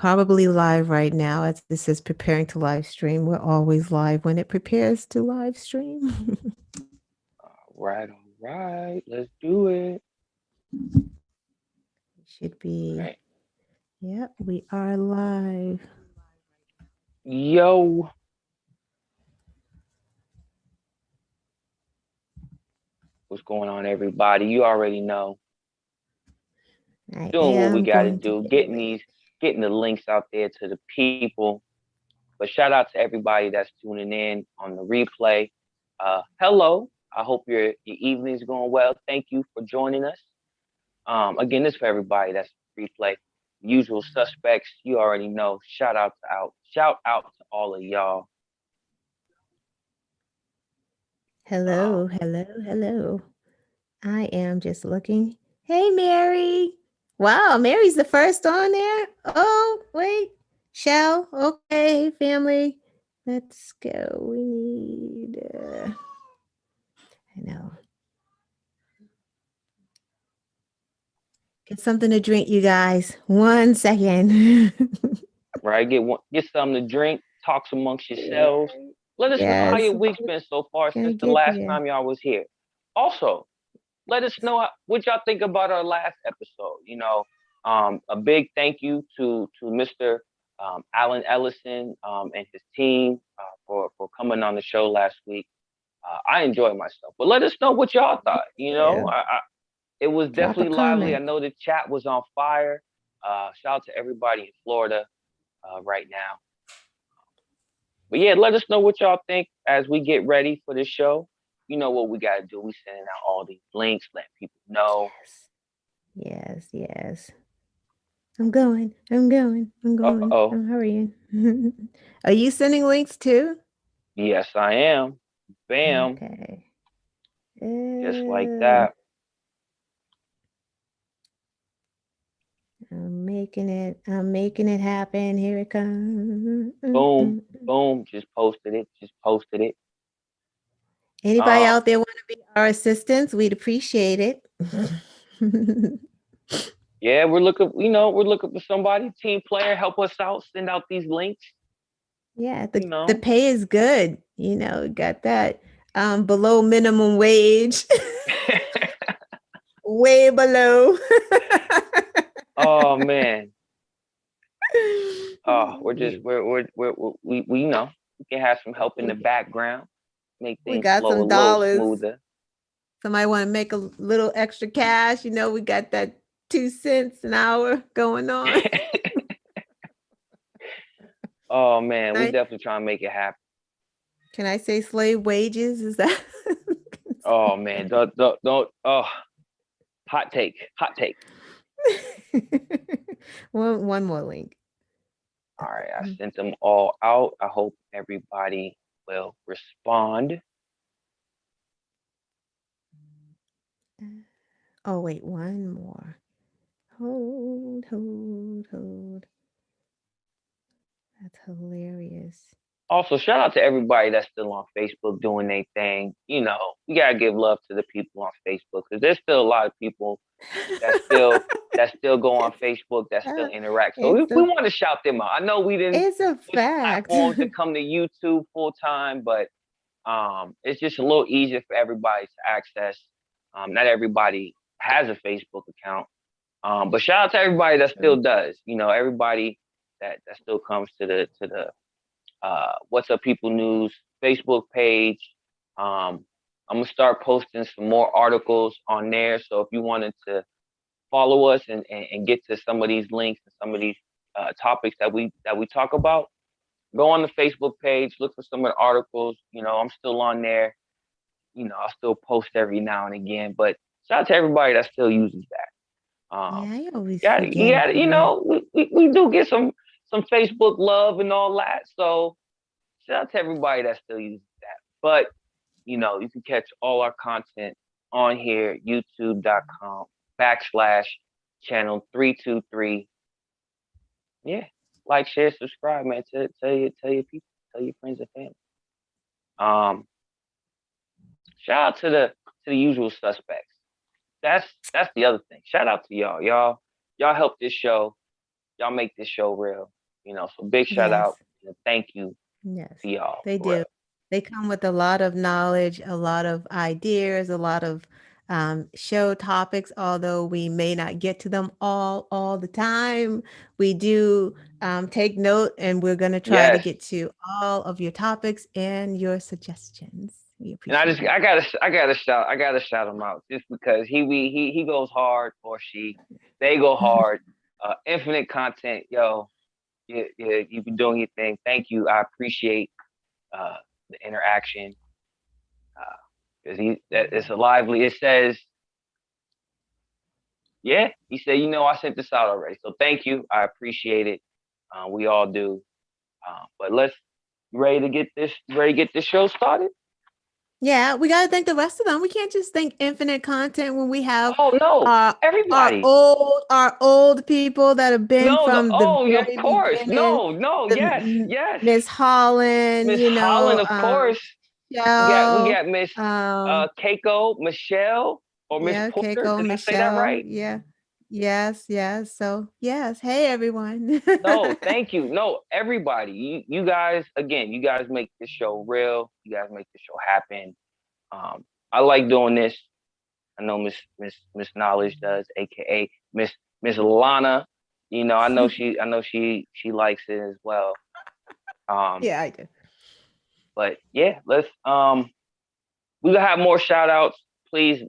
Probably live right now as this is preparing to live stream. We're always live when it prepares to live stream. All right. Let's do it. Should be. Right. Yep, we are live. Yo, what's going on, everybody? You already know. I Doing what we am got to going to do, get ready. getting the links out there to the people. But shout out to everybody that's tuning in on the replay. Hello. I hope your evening's going well. Thank you for joining us. Again, this for everybody that's replay. Usual suspects, you already know. Shout out to all of y'all. Um, Hello, hello, hello. I am just looking. Hey, Mary. Wow, Mary's the first on there. Oh, wait. Shell. Okay, family. Let's go. We need. I know. Get something to drink, you guys. 1 second. right, get something to drink, talk amongst yourselves. Let us know how Yes, your week's been so far gonna since the get last there. time y'all was here. Also, let us know what y'all think about our last episode. A big thank you to Mr. Alan Ellison and his team for coming on the show last week. I enjoyed myself, but let us know what y'all thought. Yeah. It was Drop a definitely lively. I comment. know the chat was on fire. Shout out to everybody in Florida right now. But yeah, let us know what y'all think as we get ready for this show. You know what we gotta do. We sending out all these links, letting people know. Yes. Yes, yes. I'm going. I'm going. I'm Uh going. oh. I'm hurrying. Are you sending links too? Yes, I am. Bam. Okay. Just like Uh, that. I'm making it. I'm making it happen. Here it comes. Boom. Boom. Just posted it. Just posted it. Anybody Um, out there want to be our assistants? We'd appreciate it. yeah, we're looking for somebody, team player, help us out, send out these links, Yeah, you the know. pay is good. Got that below minimum wage. Way below. Oh man. Oh, we we can have some help in the background, make We things got flow a some little dollars. smoother. Somebody want to make a little extra cash. We got that 2 cents an hour going on. Oh man, we I, definitely trying to make it happen. can I say slave wages? Is that Oh man, don't. Oh, hot take. one more link? All right, I sent them all out. I hope everybody will respond. Oh wait, one more. Hold, hold, hold. That's hilarious. Also, shout out to everybody that's still on Facebook doing their thing. We gotta give love to the people on Facebook because there's still a lot of people that still that still go on Facebook that still interact. So we, it's we a want to shout them out. I know we didn't it's a switch fact. platforms to come to YouTube full time, but it's just a little easier for everybody to access. Not everybody has a Facebook account, but shout out to everybody that still does. Everybody that still comes to the What's Up People News Facebook page. I'm gonna start posting some more articles on there. So if you wanted to follow us and get to some of these links and some of these topics that we talk about, go on the Facebook page, look for some of the articles. I'm still on there. I still post every now and again, but shout out to everybody that still uses that. Yeah, I always Yeah, forget yeah, about it. we do get some Facebook love and all that. So shout out to everybody that still uses that. But you can catch all our content on here, youtube.com/channel323. Yeah. Like, share, subscribe, man. Tell your people, tell your friends and family. Um, shout out to the usual suspects. That's the other thing. Shout out to y'all. Y'all help this show. y'all make this show real. So big shout out Yes. and thank you Yes, to y'all they for real. do. They come with a lot of knowledge, a lot of ideas, a lot of show topics. Although we may not get to them all the time, we do take note, and we're going to try to Yes. get to all of your topics and your suggestions. We And appreciate it. I gotta shout him out just because he goes hard, or they go hard. Infinite content, yo. You be doing your thing. Thank you. I appreciate uh the interaction. Because it's a lively. It says, yeah. He said, I sent this out already. So thank you. I appreciate it. We all do. But let's ready to get this show started. Yeah, we got to thank the rest of them. We can't just thank infinite content when we have Oh no, our everybody. our old people that have been No, from the of very course. beginning. No, The yes, yes. Miss Holland, Miss Holland, of um, course. We Shell, got Miss um, Keiko, Michelle, or Miss yeah, Porter. Keiko, Did I say that Michelle, right? yeah, yes, yes. So yes, hey everyone. No, thank you. No, everybody. You guys, again, you guys make this show real. You guys make this show happen. I like doing this. I know Miss Knowledge does, aka Miss Lana. I know she likes it as well. Um, Yeah, I do. but yeah, let's we gonna have more shout outs. Please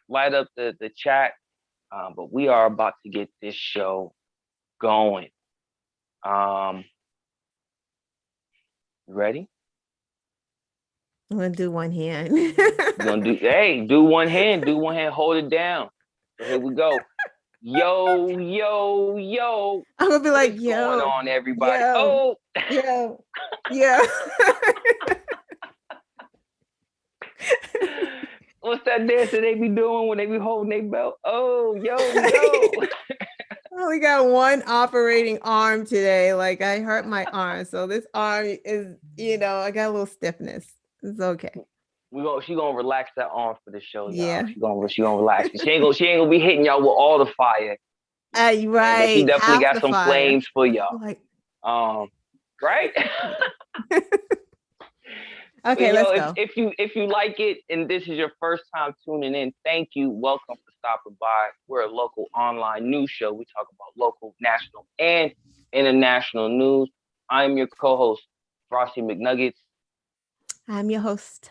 light up the chat. But we are about to get this show going. Um, you ready? I'm gonna do one hand. We're gonna do one hand, hold it down. So here we go. Yo, yo, yo. I'm gonna be What like, is going yo, on, everybody? yo, Oh, yo, yo. what's that dance that they be doing when they be holding their belt? Oh, yo, yo. I only got one operating arm today. Like I hurt my arm. So this arm is, I got a little stiffness. It's okay. She gonna relax that arm for the show, y'all. Yeah. She gonna relax. She ain't gonna be hitting y'all with all the fire. You know what I'm saying? But she Right. definitely Half got the some fire. flames for y'all. Like, Um, right? yeah. But Okay, let's yo, go. if you like it and this is your first time tuning in, thank you. Welcome for stopping by. We're a local online news show. We talk about local, national, and international news. I'm your co-host, Frosty McNuggetts. I'm your host.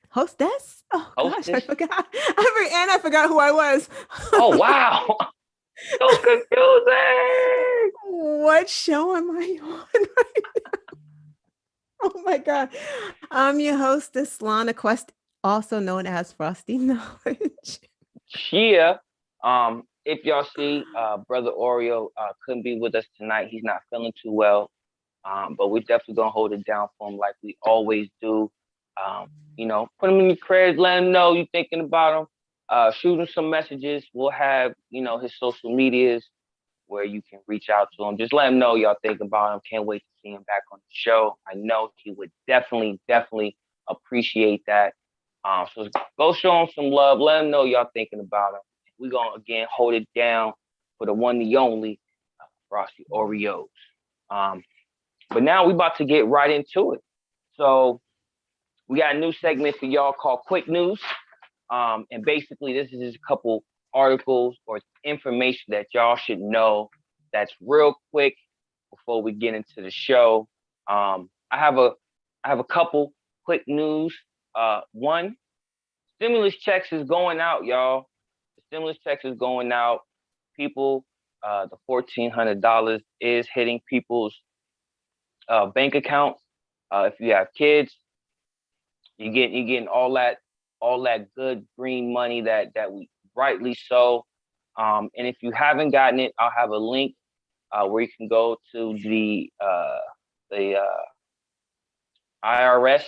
Hostess? Oh gosh, I Hostess. forgot. I forgot who I was. Oh wow. So confusing. What show am I on right now? Oh my God. I'm your hostess, Lana Quest, also known as Frosty Knowledge. Yeah. If y'all see, brother Oreo couldn't be with us tonight. He's not feeling too well. But we're definitely gonna hold it down for him like we always do. Put him in your prayers, let him know you're thinking about him. Shoot him some messages. We'll have, his social medias where you can reach out to him. Just let him know y'all think about him. Can't wait to see him back on the show. I know he would definitely appreciate that. So go show him some love. Let him know y'all thinking about him. We're gonna again hold it down for the one, the only Frosty Oreos. Um, but now we about to get right into it. So we got a new segment for y'all called Quick News. And basically, this is just a couple articles or information that y'all should know that's real quick before we get into the show. I have a couple quick news. One, stimulus checks is going out, y'all. The stimulus checks is going out. People, the $1,400 is hitting people's bank accounts. If you have kids, you're getting all that good green money that we rightly so. And if you haven't gotten it, I'll have a link where you can go to the IRS,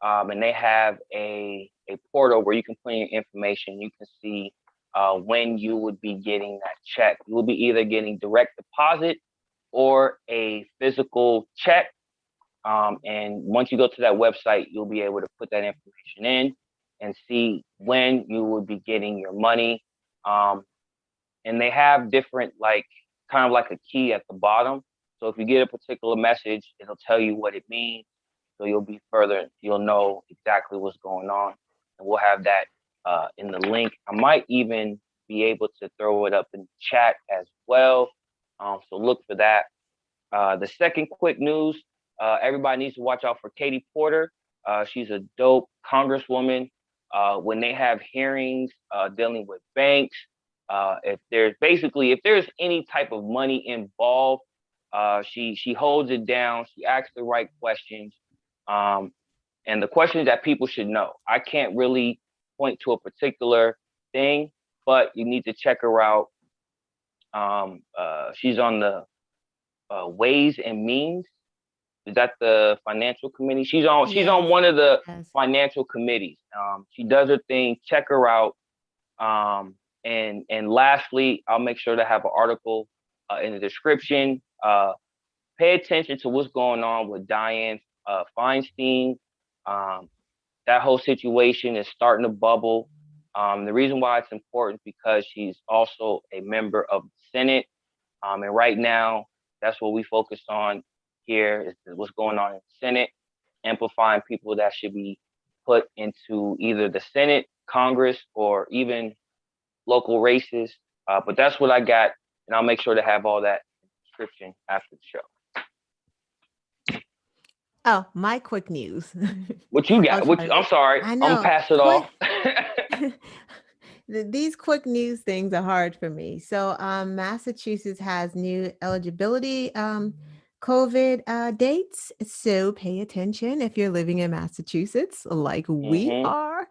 and they have a portal where you can put in your information. You can see when you would be getting that check. You will be either getting direct deposit or a physical check. And once you go to that website, you'll be able to put that information in and see when you will be getting your money. And they have different like kind of like a key at the bottom. So if you get a particular message, it'll tell you what it means. So you'll know exactly what's going on. And we'll have that in the link. I might even be able to throw it up in the chat as well. So look for that. The second quick news, everybody needs to watch out for Katie Porter. She's a dope congresswoman. When they have hearings dealing with banks, if there's any type of money involved, she holds it down. She asks the right questions, and the questions that people should know. I can't really point to a particular thing, but you need to check her out. She's on the Ways and Means. Is that the financial committee? She's on one of the financial committees. She does her thing. Check her out. And lastly, I'll make sure to have an article in the description. Pay attention to what's going on with Dianne Feinstein. That whole situation is starting to bubble. The reason why it's important is because she's also a member of the Senate. And right now, that's what we focus on here is what's going on in the Senate, amplifying people that should be put into either the Senate, Congress, or even local races. But that's what I got, and I'll make sure to have all that in the description after the show. Oh, my quick news. What you got? I'm sorry. I know. I'm pass it off. These quick news things are hard for me. So Massachusetts has new eligibility COVID dates. So pay attention if you're living in Massachusetts like we are.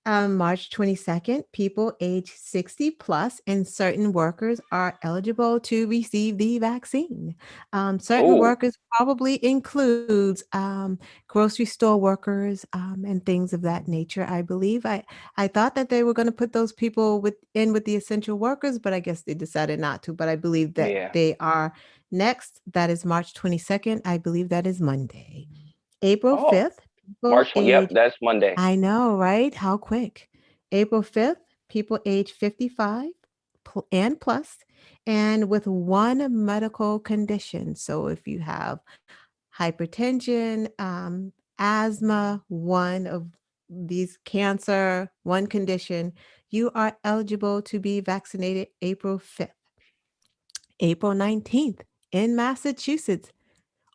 March 22nd, people age 60 plus and certain workers are eligible to receive the vaccine. Certain workers probably includes grocery store workers and things of that nature. I believe I thought that they were going to put those people with the essential workers, but I guess they decided not to. But I believe that they are next. That is March 22nd. I believe that is Monday. April 5th. March 20, yep, that's Monday. I know, right? How quick. April 5th, people age 55 and plus, and with one medical condition. So if you have hypertension, asthma, one of these cancer, one condition, you are eligible to be vaccinated April 5th. April 19th in Massachusetts,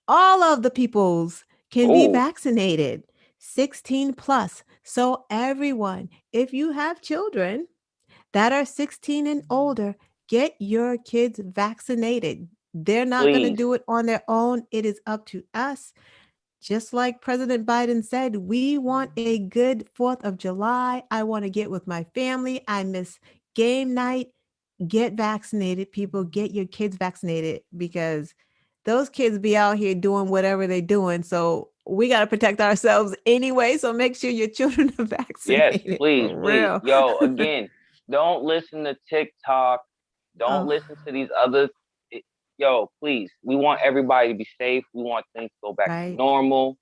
all of the peoples can be vaccinated, 16 plus. So everyone, if you have children that are 16 and older, get your kids vaccinated. They're not going to do it on their own. It is up to us. Just like President Biden said, we want a good 4th of July. I want to get with my family. I miss game night. Get vaccinated, people. Get your kids vaccinated because those kids be out here doing whatever they're doing. So we got to protect ourselves anyway. So make sure your children are vaccinated. Yes, please. Yo, again, don't listen to TikTok. Don't listen to these other. Yo, please. We want everybody to be safe. We want things to go back to normal.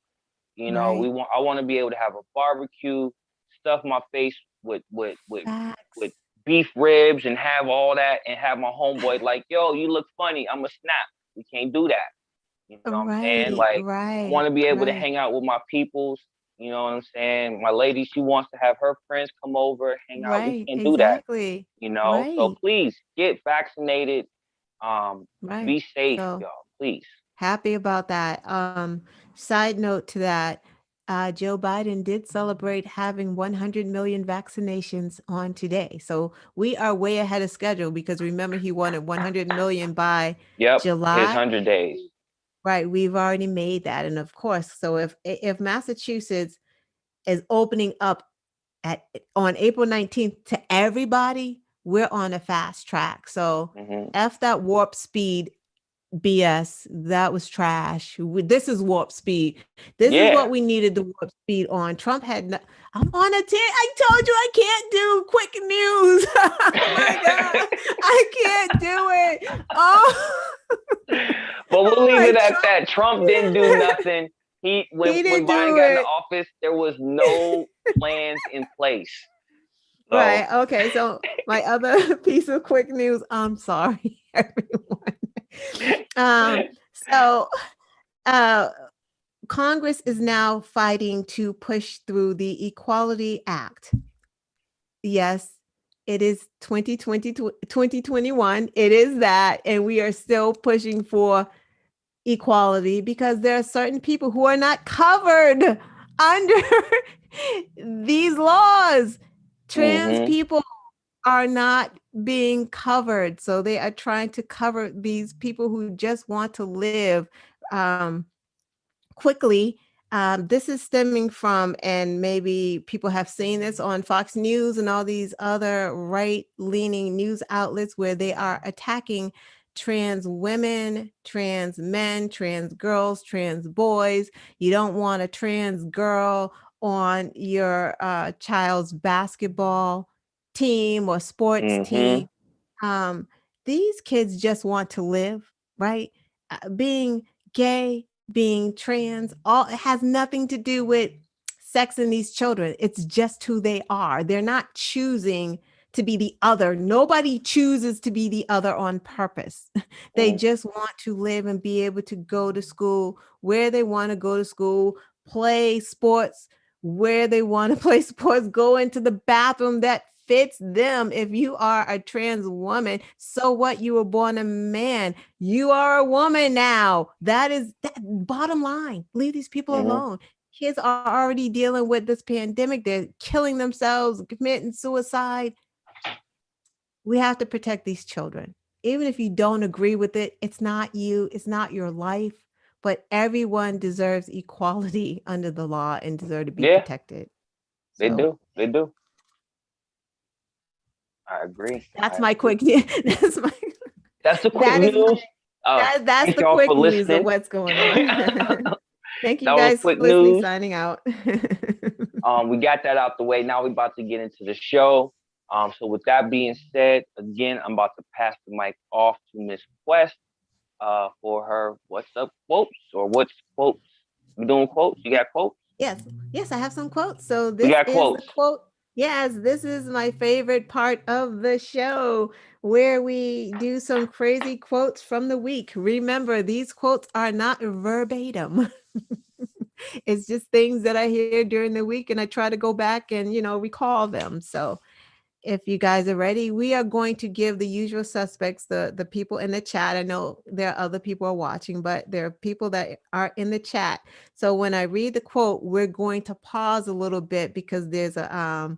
You know, I want to be able to have a barbecue, stuff my face with beef ribs and have all that and have my homeboy like, yo, you look funny. I'm a snap. We can't do that. You know what I'm saying? Like, I want to be able to hang out with my peoples. You know what I'm saying? My lady, she wants to have her friends come over, hang out. We can't do that. You know? So please get vaccinated. Be safe, y'all. Please. Happy about that. Side note to that, Joe Biden did celebrate having 100 million vaccinations on today. So we are way ahead of schedule because remember he wanted 100 million by July. His 100 days. Right. We've already made that. And of course, so if Massachusetts is opening up on April 19th to everybody, we're on a fast track. So F that warp speed BS, that was trash. This is warp speed. This is what we needed the warp speed on. Trump had I'm on a tear. I told you I can't do quick news. Oh my God. I can't do it. Oh. But we'll leave it at that. Trump didn't do nothing. When Biden got into office, there was no plans in place. So. Right. Okay. So my other piece of quick news, I'm sorry, everyone. So uh, Congress is now fighting to push through the Equality Act. Yes, it is 2020 to 2021. It is that. And we are still pushing for equality because there are certain people who are not covered under these laws. Trans Mm-hmm. people are not being covered. So they are trying to cover these people who just want to live quickly. This is stemming from, and maybe people have seen this on Fox News and all these other right leaning news outlets where they are attacking trans women, trans men, trans girls, trans boys. You don't want a trans girl on your child's basketball team or sports Mm-hmm. team. Um, these kids just want to live, right? Being gay, being trans, all it has nothing to do with sexing these children. It's just who they are. They're not choosing to be the other. Nobody chooses to be the other on purpose. They just want to live and be able to go to school where they want to go to school, play sports where they want to play sports, go into the bathroom that fits them. If you are a trans woman, so what? You were born a man. You are a woman now. That is that bottom line. Leave these people Mm-hmm. alone. Kids are already dealing with this pandemic. They're killing themselves, committing suicide. We have to protect these children. Even if you don't agree with it, it's not you, it's not your life, but everyone deserves equality under the law and deserve to be Yeah, protected. they So do. They do. I agree. that's I my agree. quick that's my That's the quick that is news. that's Thank the y'all for quick news of listening. what's going That on. Thank you was guys for quick listening. news. Signing out. We got that out the way. Now we're about to get into the show. So with that being said, again, I'm about to pass the mic off to Miss Quest for her what's up quotes or what's quotes. We doing quotes? You got quotes? Yes, yes, I have some quotes. So We this got is the quotes. quote. Yes, this is my favorite part of the show where we do some crazy quotes from the week. Remember, these quotes are not verbatim. It's just things that I hear during the week and I try to go back and, recall them. So if you guys are ready, we are going to give the usual suspects, the people in the chat. I know there are other people are watching, but there are people that are in the chat. So when I read the quote, we're going to pause a little bit because there's a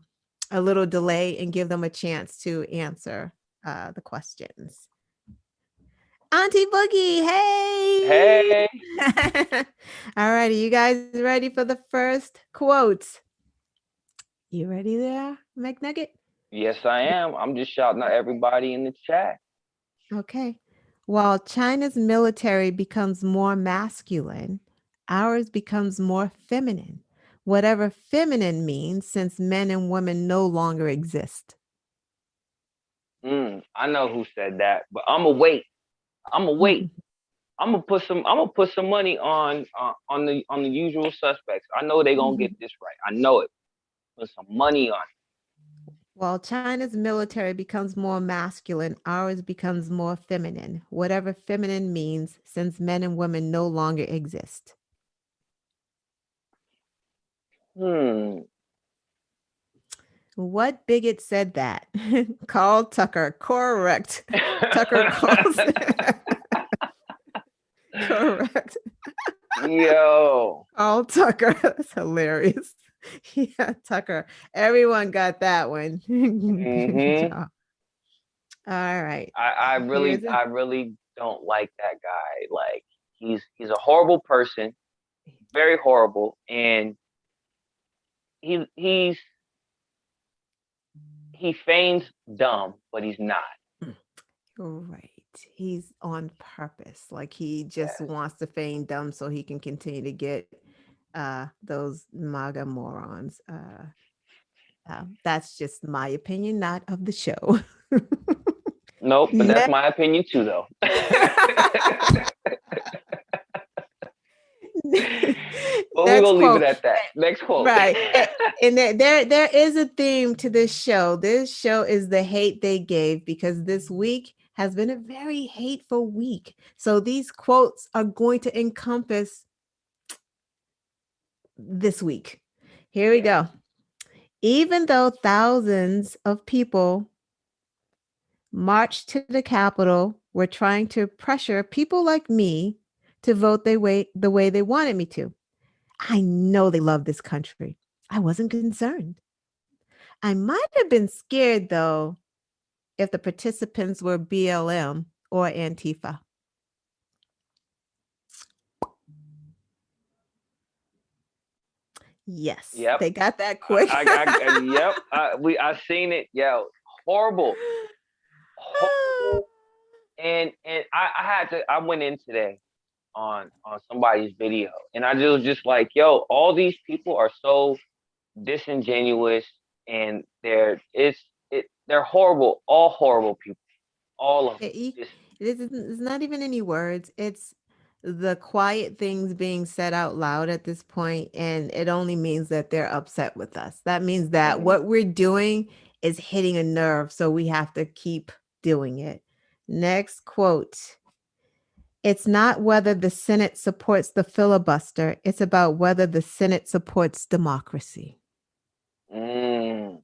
little delay and give them a chance to answer the questions. Auntie Boogie, hey! Hey. All righty, you guys ready for the first quote? You ready there, McNugget? Yes, I am. I'm just shouting at everybody in the chat. Okay. While China's military becomes more masculine, ours becomes more feminine. Whatever feminine means, since men and women no longer exist. I know who said that, but I'ma wait. I'ma wait. I'm gonna put some money on the usual suspects. I know they gonna get this right. I know it. Put some money on While China's military becomes more masculine, ours becomes more feminine. Whatever feminine means, since men and women no longer exist. it. Hmm. What bigot said that? Carl Tucker. Correct. Tucker calls. Correct. Yo. Carl Tucker. That's hilarious. Yeah, Tucker. Everyone got that one. Good Hmm. job. All right. I Here's really a I really don't like that guy. Like he's a horrible person, very horrible, and he's he feigns dumb, but he's not. right. He's on purpose. Like he just Yes. wants to feign dumb so he can continue to get those MAGA morons. That's just my opinion, not of the show. Nope, but that's Ne- my opinion too, though. But we're Next gonna leave it quote. at that. Next quote. Right. And there is a theme to this show. This show is the hate they gave because this week has been a very hateful week. So these quotes are going to encompass this week. Here we go. Even though thousands of people marched to the Capitol, were trying to pressure people like me to vote the way they wanted me to. I know they love this country. I wasn't concerned. I might have been scared though if the participants were BLM or Antifa. Yes, Yep. they got that quick. Yep. I seen it. Yo, horrible, horrible. And I went in today on somebody's video, and I was just like, yo, all these people are so disingenuous, and they're horrible, all horrible people, all of them. It's not even any words. It's the quiet things being said out loud at this point, and it only means that they're upset with us. That means that what we're doing is hitting a nerve, so we have to keep doing it. Next quote. It's not whether the Senate supports the filibuster. It's about whether the Senate supports democracy. Dang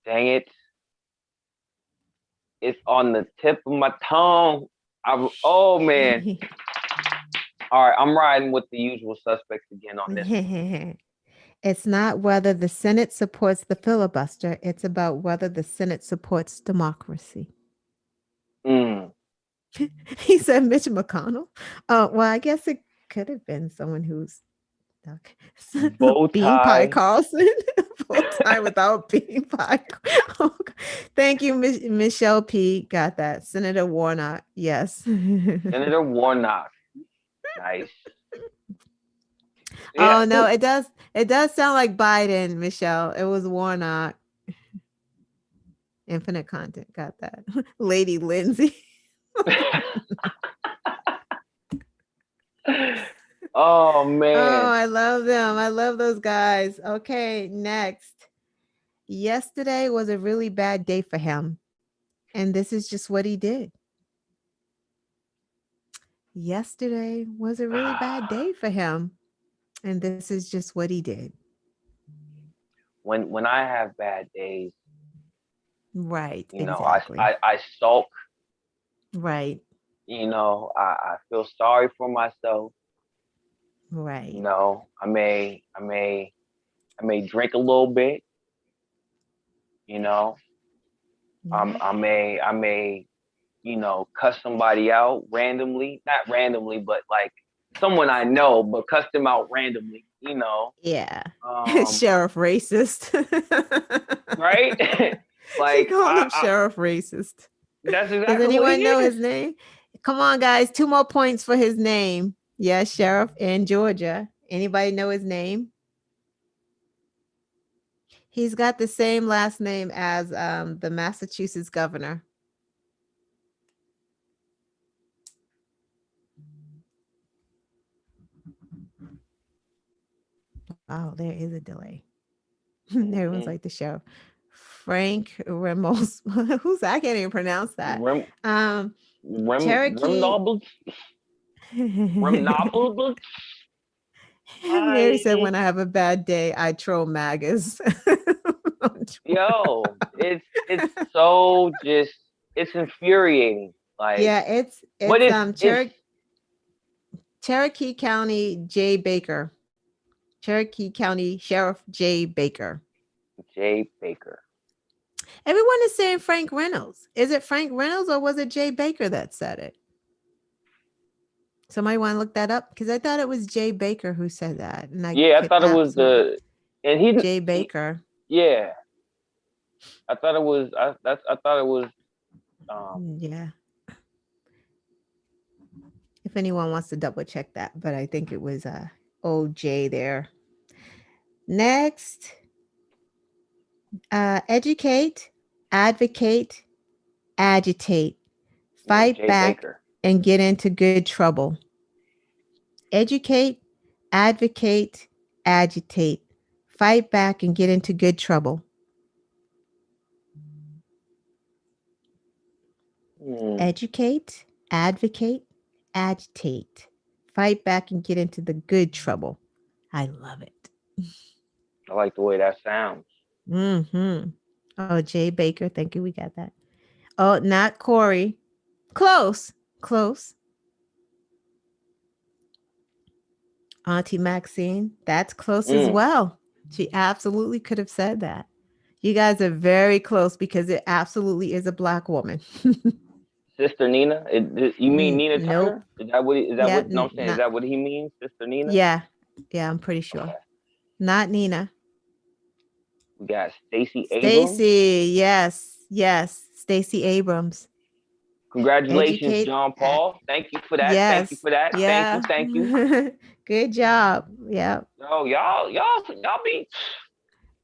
it. It's on the tip of my tongue. Oh, man. All right, I'm riding with the usual suspects again on this. It's not whether the Senate supports the filibuster. It's about whether the Senate supports democracy. He said Mitch McConnell. Oh, well, I guess it could have been someone who's bow Bean Pie tie. Carlson. Bow tie without bean pie. Oh, thank you, Michelle P. Got that. Senator Warnock. Yes. Senator Warnock. Nice. Yeah. Oh no, it does sound like Biden, Michelle. It was Warnock. Infinite content. Got that. Lady Lindsay. Oh man. Oh, I love them. I love those guys. Okay, next. Yesterday was a really bad day for him. And this is just what he did. Yesterday was a really bad day for him. And this is just what he did. When I have bad days, right, you know, exactly. I sulk. Right. You know, I feel sorry for myself. Right. You know, I may drink a little bit. You know, I may, you know, cuss somebody out randomly. Not randomly, but like someone I know, but cuss them out randomly. You know. Yeah. Sheriff racist. Right? Like she called him Sheriff racist. That's exactly. Does anyone know his name? Come on, guys. 2 more points for his name. Yes, Sheriff in Georgia. Anybody know his name? He's got the same last name as the Massachusetts governor. Oh, there is a delay. Everyone's like the sheriff. Frank Ramos. Who's I can't even pronounce that. Cherokee. Mary said, "When I have a bad day, I troll MAGAs." Yo, it's so just it's infuriating. Like yeah, it's Cherokee County J. Baker. Cherokee County Sheriff J. Baker. J. Baker. Everyone is saying Frank Reynolds. Is it Frank Reynolds or was it Jay Baker that said it? Somebody want to look that up? Because I thought it was Jay Baker who said that. And I thought it was Jay Baker. Yeah. I thought it was yeah. If anyone wants to double check that, but I think it was OJ there. Next. Educate, advocate, agitate, fight back, Baker. And get into good trouble. Educate, advocate, agitate, fight back and get into good trouble. Hmm. Educate, advocate, agitate. Fight back and get into the good trouble. I love it. I like the way that sounds. Mm-hmm. Oh, Jay Baker. Thank you. We got that. Oh, not Corey. Close. Close. Auntie Maxine. That's close as Mm. well. She absolutely could have said that. You guys are very close because it absolutely is a black woman. Sister Nina. You mean Nina Nope. Turner? Is that what? Is that Yeah, what? No, I'm saying. Is not. that what he means, Sister Nina? Yeah, yeah. I'm pretty sure. Okay. Not Nina. We got Stacey Abrams. Stacy. Yes, yes. Stacey Abrams. Congratulations, Educate. John Paul. Thank you for that. Thank you Yes. for that. Thank you. Yeah. Thank you. Good job. Yeah. Yo, y'all be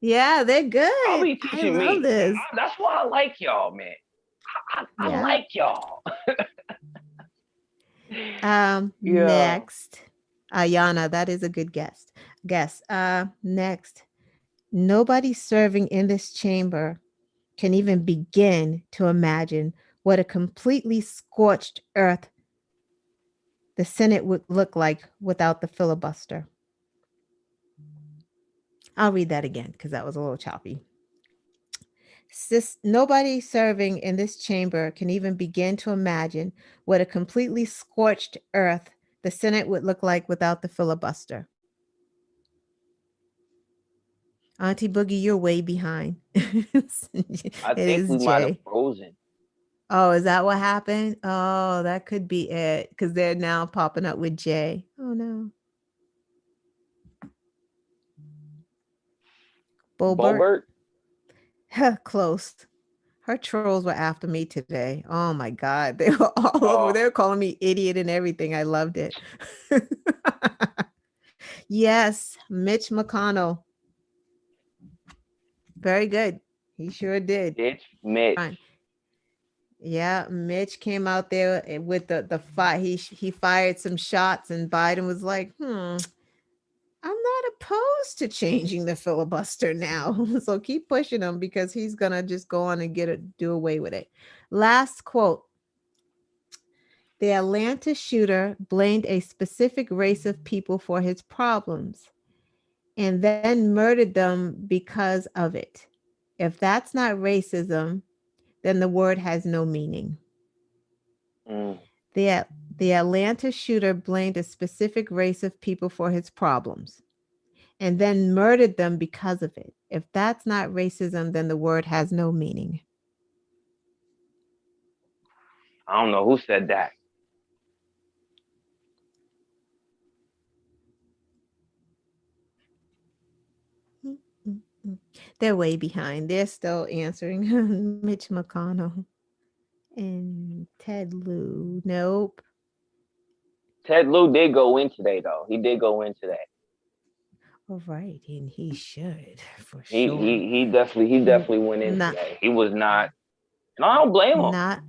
Yeah, they're y'all good. be I teaching love me. this. That's why I like y'all, man. I Yeah. like y'all. Yeah. Next. Ayana, that is a good guess. Next. Nobody serving in this chamber can even begin to imagine what a completely scorched earth the Senate would look like without the filibuster. I'll read that again because that was a little choppy. Nobody serving in this chamber can even begin to imagine what a completely scorched earth the Senate would look like without the filibuster. Auntie Boogie, you're way behind. It I think is we might have Jay. frozen. Oh, is that what happened? Oh, that could be it because they're now popping up with Jay. Oh no. Bobert, Bobert? close. Her trolls were after me today. Oh my God. They were all over. Oh, They were calling me idiot and everything. I loved it. Yes, Mitch McConnell. Very good. He sure did. it's Mitch. Fine. Yeah, Mitch came out there with the fight. He fired some shots, and Biden was like, I'm not opposed to changing the filibuster now. So keep pushing him because he's gonna just go on and do away with it. Last quote. The Atlanta shooter blamed a specific race of people for his problems and then murdered them because of it. If that's not racism, then the word has no meaning. Mm. The, the Atlanta shooter blamed a specific race of people for his problems and then murdered them because of it. If that's not racism, then the word has no meaning. I don't know who said that. Mm, mm, mm. They're way behind. They're still answering Mitch McConnell and Ted Lieu. Nope. Ted Lieu did go in today, though. He did go in today. All right, and he should for He sure. he he definitely he N- definitely went in Not today. He was not, and I don't blame not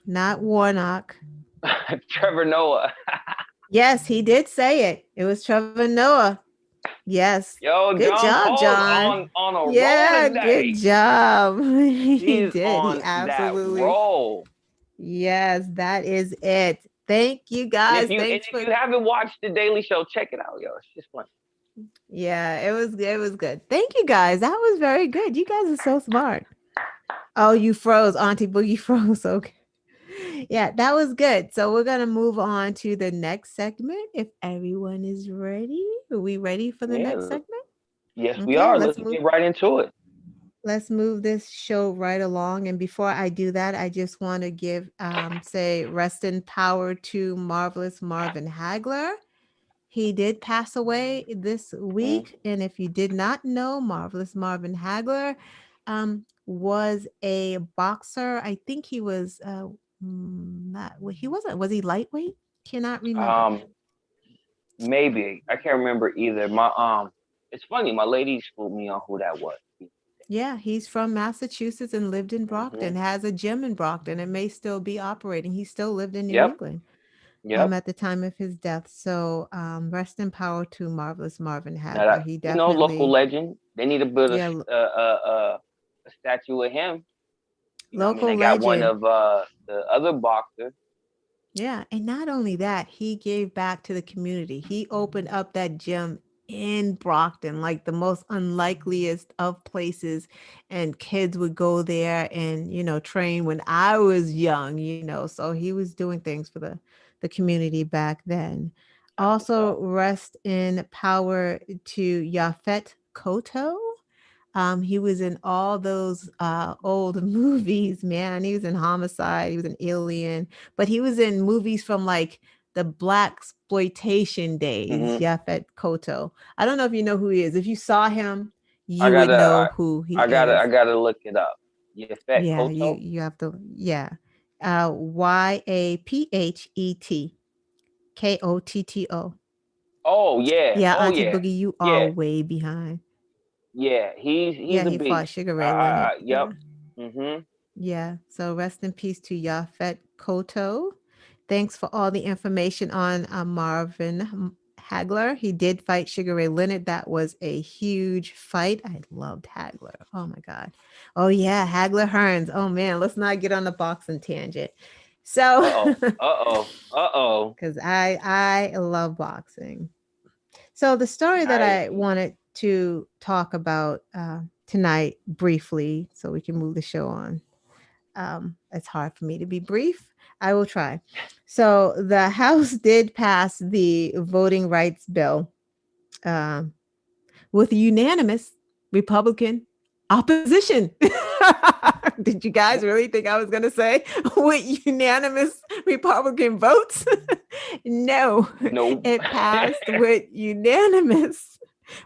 not Warnock. him. Trevor Noah. Yes, he did say it. It was Trevor Noah. Yes. Yo, Good John job, Paul's John. on a roll Yeah, good today. job. He He's did. He on that absolutely. roll. Yes, that is it. Thank you guys. And Thanks if for. you haven't watched the Daily Show, check it out, yo. It's just fun. Yeah, it was good. Thank you guys. That was very good. You guys are so smart. Oh, you froze. Auntie Boogie froze. Okay. Yeah, that was good. So we're gonna move on to the next segment. If everyone is ready, are we ready for the next Yeah. segment? Yes, we Okay, are. let's Let's move. get right into it. Let's move this show right along. And before I do that, I just want to give say rest in power to marvelous Marvin Hagler. He did pass away this Mm. week. And if you did not know, marvelous Marvin Hagler was a boxer. I think he was not he wasn't, was he lightweight? Cannot remember. Um, Maybe I can't remember either. It's funny. My lady schooled me on who that was. Yeah, he's from Massachusetts and lived in Hmm. Brockton, has a gym in Brockton. It may still be operating. He still lived in New Yep. England Yep. at the time of his death. So rest in power to marvelous Marvin Now Hagler. that He local definitely, legend, they need to build yeah, a statue of him. You know what I mean? Local They got one legend. of the other boxer. Yeah, and not only that, he gave back to the community. He opened up that gym in Brockton, like the most unlikeliest of places, and kids would go there and, train when I was young. So he was doing things for the community back then. That's what's Also, up. rest in power to Yafet Koto. He was in all those old movies, man. He was in Homicide, he was an alien, but he was in movies from like the black exploitation days. Hmm. Yaphet Koto. I don't know if you know who he is. If you saw him, I you would gotta, know who he I is. gotta look it up. Yafet Yeah, you Koto. you have to, yeah. YAPHET KOTTO. Yeah, Oh Auntie yeah, Boogie, you are yeah, way behind. yeah. Yeah, He's a he fought beast. Sugar Ray Leonard. Yep. Yeah. Mhm. Yeah. So rest in peace to Yafet Koto. Thanks for all the information on Marvin Hagler. He did fight Sugar Ray Leonard. That was a huge fight. I loved Hagler. Oh my God. Oh yeah, Hagler Hearns. Oh man, let's not get on the boxing tangent. So, Uh oh. Uh oh. Uh oh. because I love boxing. So the story that Nice. I wanted to talk about tonight briefly, so we can move the show on. It's hard for me to be brief. I will try. So the House did pass the voting rights bill um, with unanimous Republican opposition. Did you guys really think I was going to say with unanimous Republican votes? No, Nope. it passed with unanimous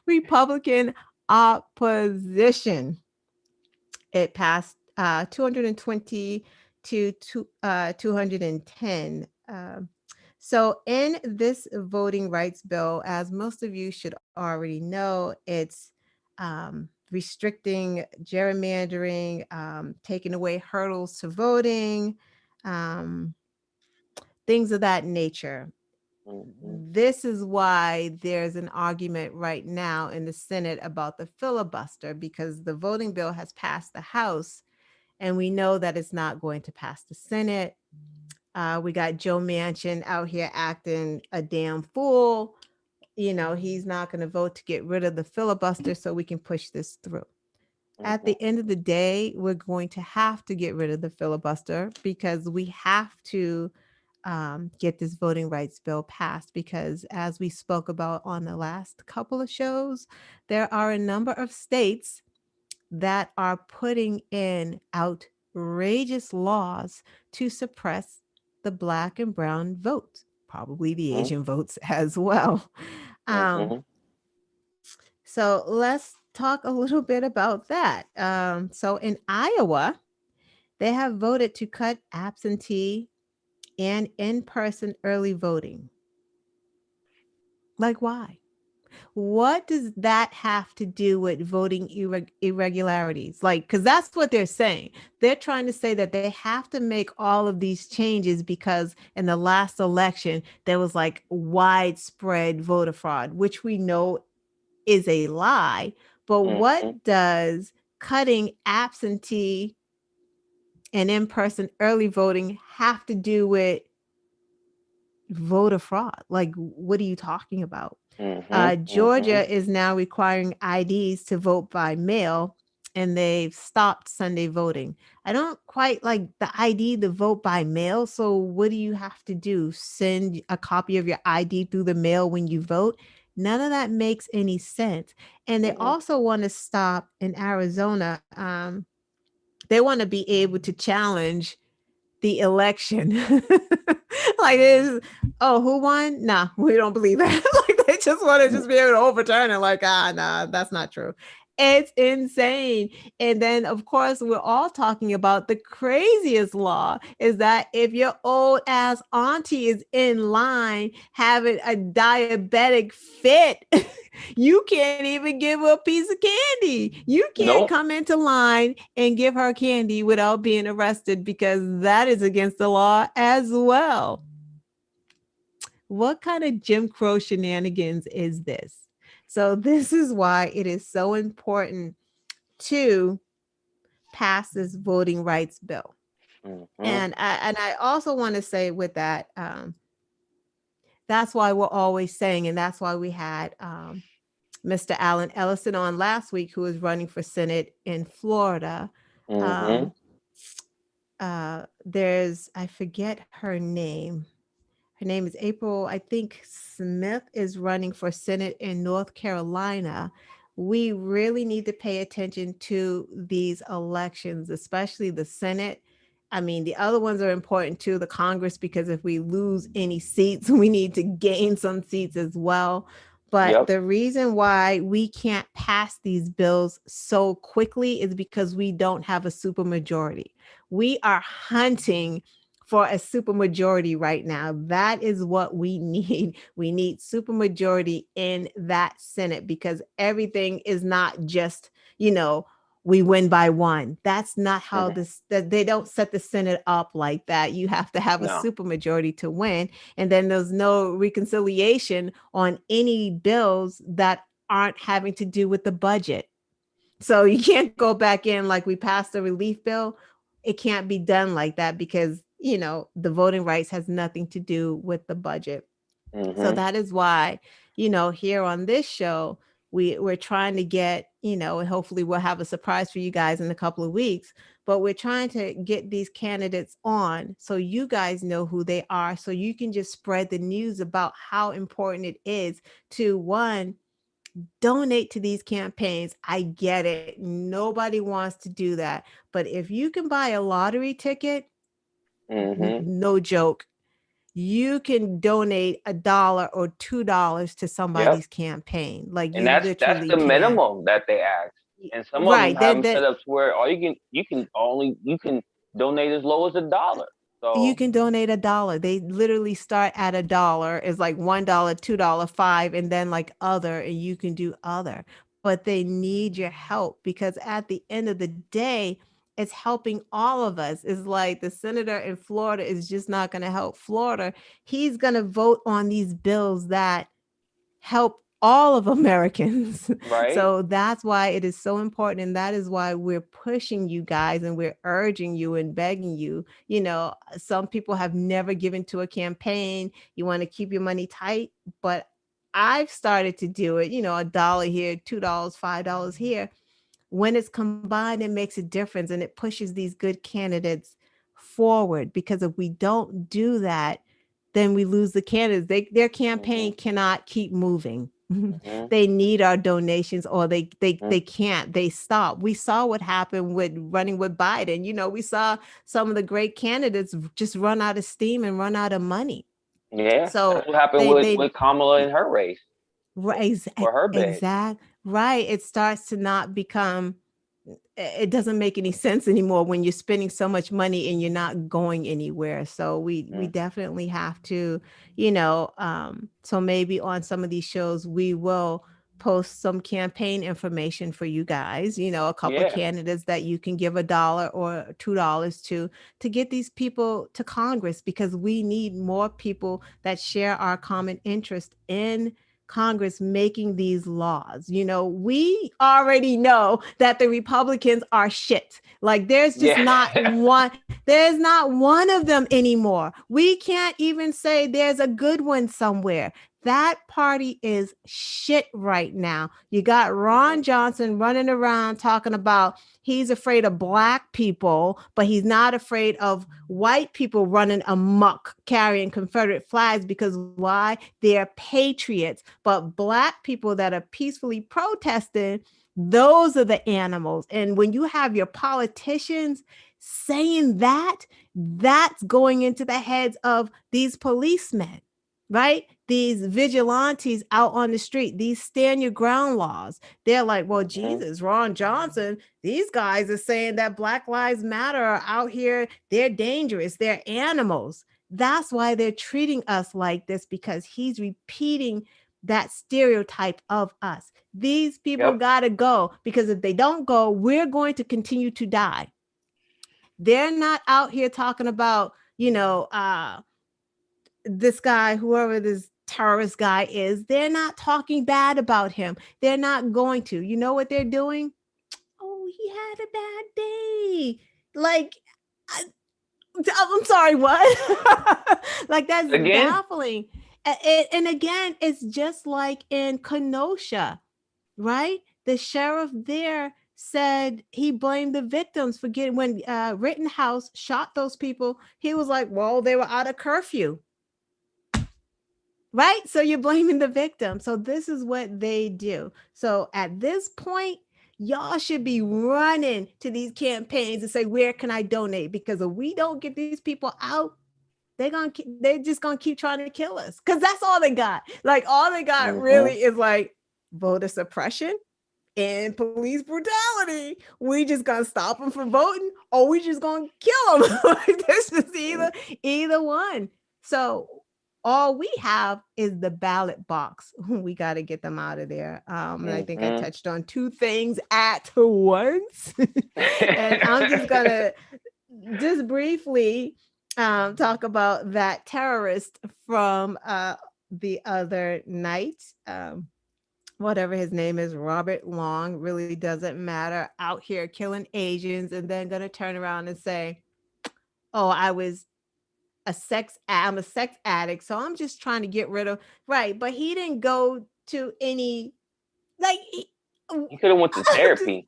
Republican opposition. It passed 220 to 210. So, in this voting rights bill, as most of you should already know, it's restricting gerrymandering, taking away hurdles to voting, um, things of that nature. Mhm. This is why there's an argument right now in the Senate about the filibuster because the voting bill has passed the House and we know that it's not going to pass the Senate. We got Joe Manchin out here acting a damn fool. He's not going to vote to get rid of the filibuster so we can push this through. At Mhm. the end of the day, we're going to have to get rid of the filibuster because we have to get this voting rights bill passed. Because as we spoke about on the last couple of shows, there are a number of states that are putting in outrageous laws to suppress the black and brown vote, probably the Mhm. Asian votes as well. Um, Mhm. so let's talk a little bit about that. So in Iowa, they have voted to cut absentee and in person early voting. Like, why? What does that have to do with voting irregularities? Like, because that's what they're saying. They're trying to say that they have to make all of these changes because in the last election, there was like widespread voter fraud, which we know is a lie. But Mhm. what does cutting absentee and in person early voting have to do with voter fraud? Like, what are you talking about? Mhm. Mhm. Georgia is now requiring IDs to vote by mail, and they've stopped Sunday voting. I don't quite like the ID to vote by mail. So, what do you have to do? Send a copy of your ID through the mail when you vote? None of that makes any sense. And they Mhm. also want to stop in Arizona. They want to be able to challenge the election. Like this, oh, who won? Nah, we don't believe that. Like they just want to just be able to overturn it. Like, nah, that's not true. It's insane. And then, of course, we're all talking about the craziest law is that if your old ass auntie is in line having a diabetic fit, you can't even give her a piece of candy. You can't Nope. come into line and give her candy without being arrested because that is against the law as well. What kind of Jim Crow shenanigans is this? So, this is why it is so important to pass this voting rights bill. Mm-hmm. And I also want to say with that, that's why we're always saying, and that's why we had Mr. Allen Ellison on last week, who is running for Senate in Florida. Mm-hmm. Um, there's, I forget her name. Her name is April, I think Smith is running for Senate in North Carolina. We really need to pay attention to these elections, especially the Senate. I mean, the other ones are important too, the Congress, because if we lose any seats, we need to gain some seats as well. But Yep. the reason why we can't pass these bills so quickly is because we don't have a supermajority. We are hunting for a supermajority right now. That is what we need. We need supermajority in that Senate, because everything is not just, we win by one. That's not how Mm-hmm. this, that they don't set the Senate up like that. You have to have a No. supermajority to win. And then there's no reconciliation on any bills that aren't having to do with the budget. So you can't go back in like we passed a relief bill. It can't be done like that because, the voting rights has nothing to do with the budget. So Mm-hmm. that is why, here on this show, we're trying to get, and hopefully we'll have a surprise for you guys in a couple of weeks, but we're trying to get these candidates on so you guys know who they are, so you can just spread the news about how important it is to, one, donate to these campaigns. I get it. Nobody wants to do that. But if you can buy a lottery ticket, Mm-hmm. no joke, you can donate $1 or $2 to Yep. somebody's campaign. Like And you that's literally the can. minimum that they ask. And some of them Right. have That them set that up to where all you can donate as low as $1. you So can donate $1. They literally start at $1. It's like $1, $2, five, and then like other, and you can do other. But they need your help, because at the end of the day, it's helping all of us. It's like the senator in Florida is just not going to help Florida. He's going to vote on these bills that help all of Americans. right. So that's why it is so important. And that is why we're pushing you guys and we're urging you and begging you. Some people have never given to a campaign. You want to keep your money tight, but I've started to do it, $1 here, $2, $5 here. When it's combined, it makes a difference and it pushes these good candidates forward, because if we don't do that, then we lose the candidates. Their Mm-hmm. campaign cannot keep moving. Mm-hmm. They need our donations, or they Mm-hmm. can't. They stop. We saw what happened with running with Biden. We saw some of the great candidates just run out of steam and run out of money. Yeah. So That's what happened they with Kamala in her race right, for her bid. exact right. It starts to not become, it doesn't make any sense anymore when you're spending so much money and you're not going anywhere. So we Mm-hmm. definitely have to, so maybe on some of these shows we will post some campaign information for you guys, a couple of Yeah. candidates that you can give $1 or $2 to get these people to Congress, because we need more people that share our common interest in Congress making these laws. We already know that the Republicans are shit. Like Yeah. there's not one of them anymore. We can't even say there's a good one somewhere. That party is shit right now. You got Mm-hmm. Ron Johnson running around talking about he's afraid of black people, but he's not afraid of white people running amok carrying Confederate flags, because why? They're patriots. But black people that are peacefully protesting, those are the animals. And when you have your politicians saying that, that's going into the heads of these policemen, right? These vigilantes out on the street, these stand your ground laws. They're like, well, Mm-hmm. Jesus, Ron Johnson, these guys are saying that Black Lives Matter are out here. They're dangerous. They're animals. That's why they're treating us like this, because he's repeating that stereotype of us. These people Yep. got to go, because if they don't go, we're going to continue to die. They're not out here talking about, this guy, whoever this terrorist guy is, they're not talking bad about him. They're not going to. You know what they're doing? Oh, he had a bad day. Like, I'm sorry, what? Like, that's Again? baffling. And again, it's just like in Kenosha, right? The sheriff there said he blamed the victims for getting, when Rittenhouse shot those people, he was like, well, they were out of curfew. Right? So you're blaming the victim. So this is what they do. So at this point, y'all should be running to these campaigns and say, where can I donate? Because if we don't get these people out, they're just gonna keep trying to kill us. Because that's all they got. Like, all they got Mm-hmm. really is like voter suppression and police brutality. We just gonna stop them from voting, or we just gonna kill them. Like, this is either one. So all we have is the ballot box. We got to get them out of there. And I think I Mm-hmm. touched on two things at once. And I'm just gonna just briefly talk about that terrorist from the other night. Whatever his name is, Robert Long, really doesn't matter. Out here killing Asians, and then gonna turn around and say, "Oh, I'm a sex addict, so I'm just trying to get rid of." Right, but he didn't go to any, like, You could have went to just, therapy.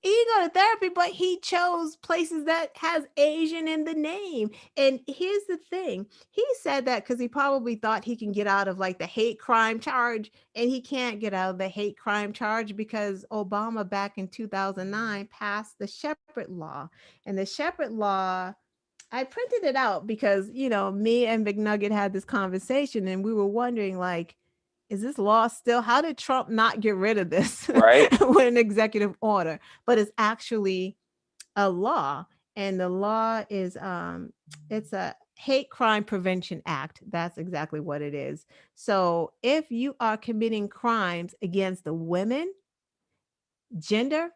he go to therapy, but he chose places that has Asian in the name. And here's the thing: he said that because he probably thought he can get out of like the hate crime charge, and he can't get out of the hate crime charge because Obama back in 2009 passed the Shepherd Law, and the Shepherd Law. I printed it out because, me and McNugget had this conversation and we were wondering, like, is this law still, how did Trump not get rid of this Right? with an executive order? But it's actually a law. And the law is it's a hate crime prevention act. That's exactly what it is. So if you are committing crimes against the women, gender,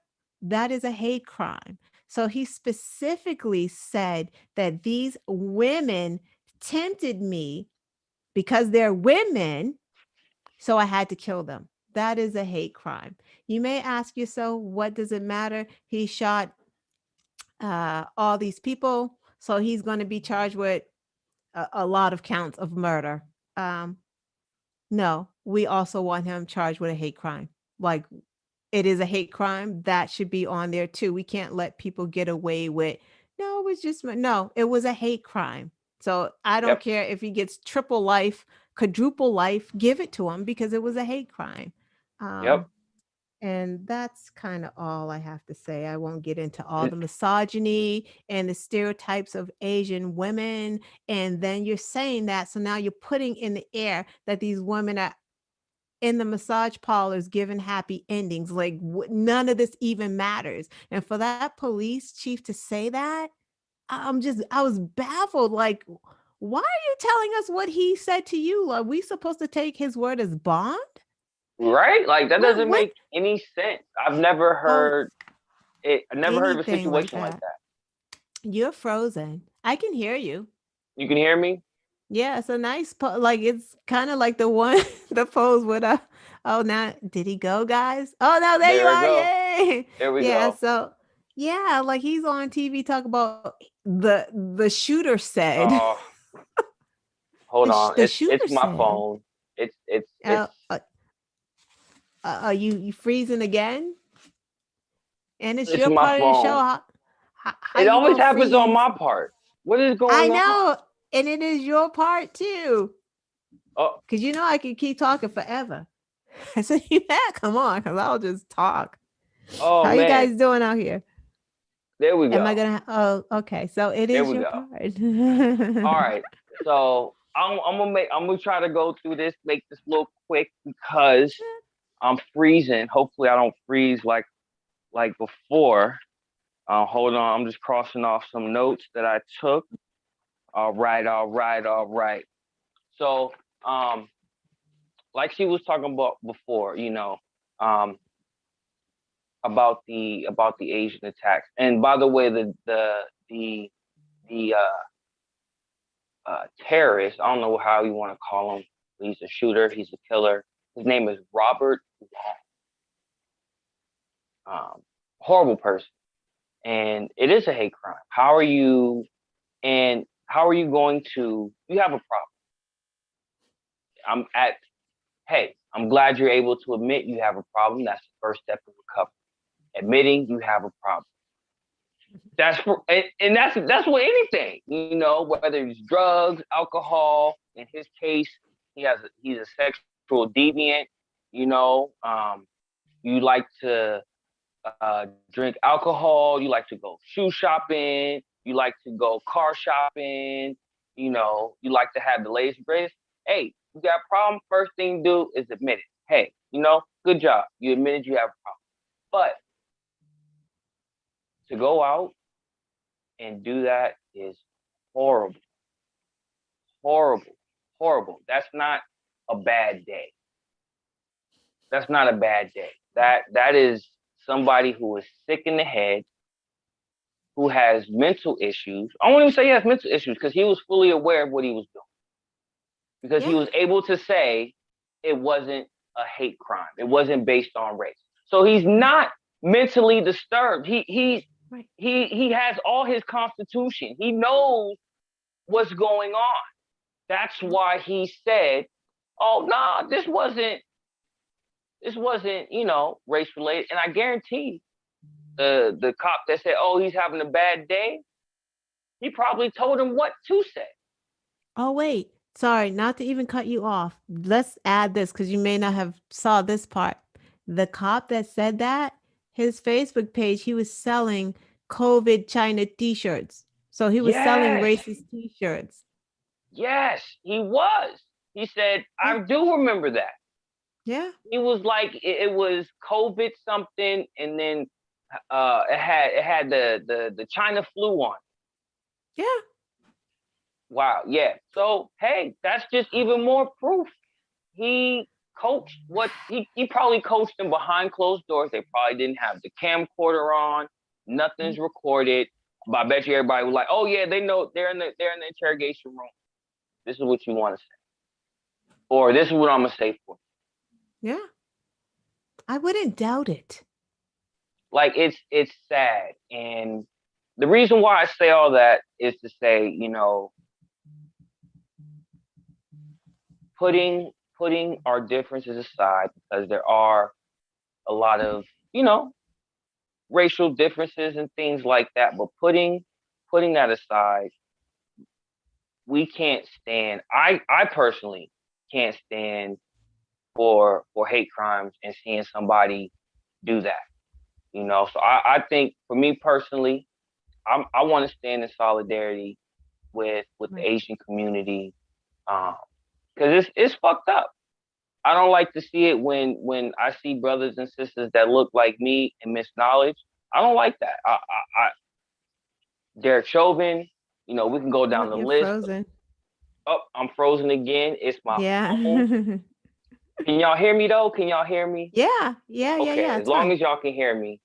that is a hate crime. So he specifically said that these women tempted me because they're women, so I had to kill them. That is a hate crime. You may ask yourself, what does it matter? He shot all these people, so he's going to be charged with a lot of counts of murder. Um, no, we also want him charged with a hate crime. Like, it is a hate crime that should be on there too. We can't let people get away with, no, it was just, no, it was a hate crime. So I don't Yep. care if he gets triple life, quadruple life, give it to him because it was a hate crime. Yep. And that's kind of all I have to say. I won't get into all the misogyny and the stereotypes of Asian women. And then you're saying that, so now you're putting in the air that these women are in the massage parlors giving happy endings. Like, none of this even matters. And for that police chief to say that, I was baffled. Like, why are you telling us what he said to you? Are we supposed to take his word as bond? Right? Like that doesn't What? make any sense. I've never Oh, heard it. I never heard of a anything like situation like that. that. You're frozen. I can hear you. You can hear me? Yeah, it's a nice like, it's kind of like the one the pose with oh, now did he go, guys? Oh, no, there you There we are. go. Yay. There we Yeah, go. so yeah, like he's on TV talk about the shooter said. Oh, hold on. The It's shooter my said. phone. It's Uh, uh, are you freezing again? And it's it's your my part of the show. phone. How It you always gonna happens on freeze? my part. What is I going on? know, and it is your part too. Oh, Cause I can keep talking forever. I said, "You mad? Come on, cause I'll just talk." oh How you man. guys doing out here? There we Am I go. gonna? Oh, okay. So it There is we your go. part. All right. So I'm gonna try to go through this, make this a little quick because I'm freezing. Hopefully I don't freeze like before. Hold on, I'm just crossing off some notes that I took. All right, all right, all right. So, um, like she was talking about before, um, about the Asian attacks. And by the way, the terrorist, I don't know how you want to call him. He's a shooter. He's a killer. His name is Robert Long. horrible person, and it is a hate crime. How are you going to? You have a problem. I'm at. Hey, I'm glad you're able to admit you have a problem. That's the first step in recovery. Admitting you have a problem. That's with anything, whether it's drugs, alcohol. In his case, he's a sexual deviant. You know, you like to drink alcohol. You like to go shoe shopping. You like to go car shopping. You like to have the latest and greatest. Hey, you got a problem. First thing to do is admit it. Hey, good job. You admitted you have a problem. But to go out and do that is horrible, horrible, horrible. That's not a bad day. That's not a bad day. That is somebody who is sick in the head, who has mental issues. I won't even say he has mental issues because he was fully aware of what he was doing. Because he was able to say it wasn't a hate crime. It wasn't based on race. So he's not mentally disturbed. He has all his constitution. He knows what's going on. That's why he said, "Oh, nah, this wasn't, race related." And I guarantee the cop that said, "Oh, he's having a bad day," he probably told him what to say. Oh, wait. Sorry, not to even cut you off. Let's add this because you may not have saw this part. The cop that said that, his Facebook page, he was selling COVID China t-shirts. So he was selling Yes, racist t-shirts. yes, he was. He said, Yeah. "I do remember that." Yeah. He was like, it was COVID something, and then it had the China flu on. Yeah. Wow, yeah. So hey, that's just even more proof. He coached he probably coached them behind closed doors. They probably didn't have the camcorder on. Nothing's recorded. But I bet you everybody was like, "Oh yeah, they know they're in the interrogation room. This is what you want to say, or this is what I'm gonna say for you." Yeah. I wouldn't doubt it. Like it's sad, and the reason why I say all that is to say, putting our differences aside, because there are a lot of racial differences and things like that, but putting that aside, we can't stand. I personally can't stand for hate crimes and seeing somebody do that. So I think for me personally, I want to stand in solidarity with the Right. Asian community, because it's fucked up. I don't like to see it when I see brothers and sisters that look like me and miss knowledge. I don't like that. Derek Chauvin, we can go Oh, down the you're list. frozen. Oh, I'm frozen again. It's my Yeah. phone. Can y'all hear me though? Can y'all hear me? Yeah. Yeah. Yeah. Okay, Yeah. as It's long fine. as y'all can hear me.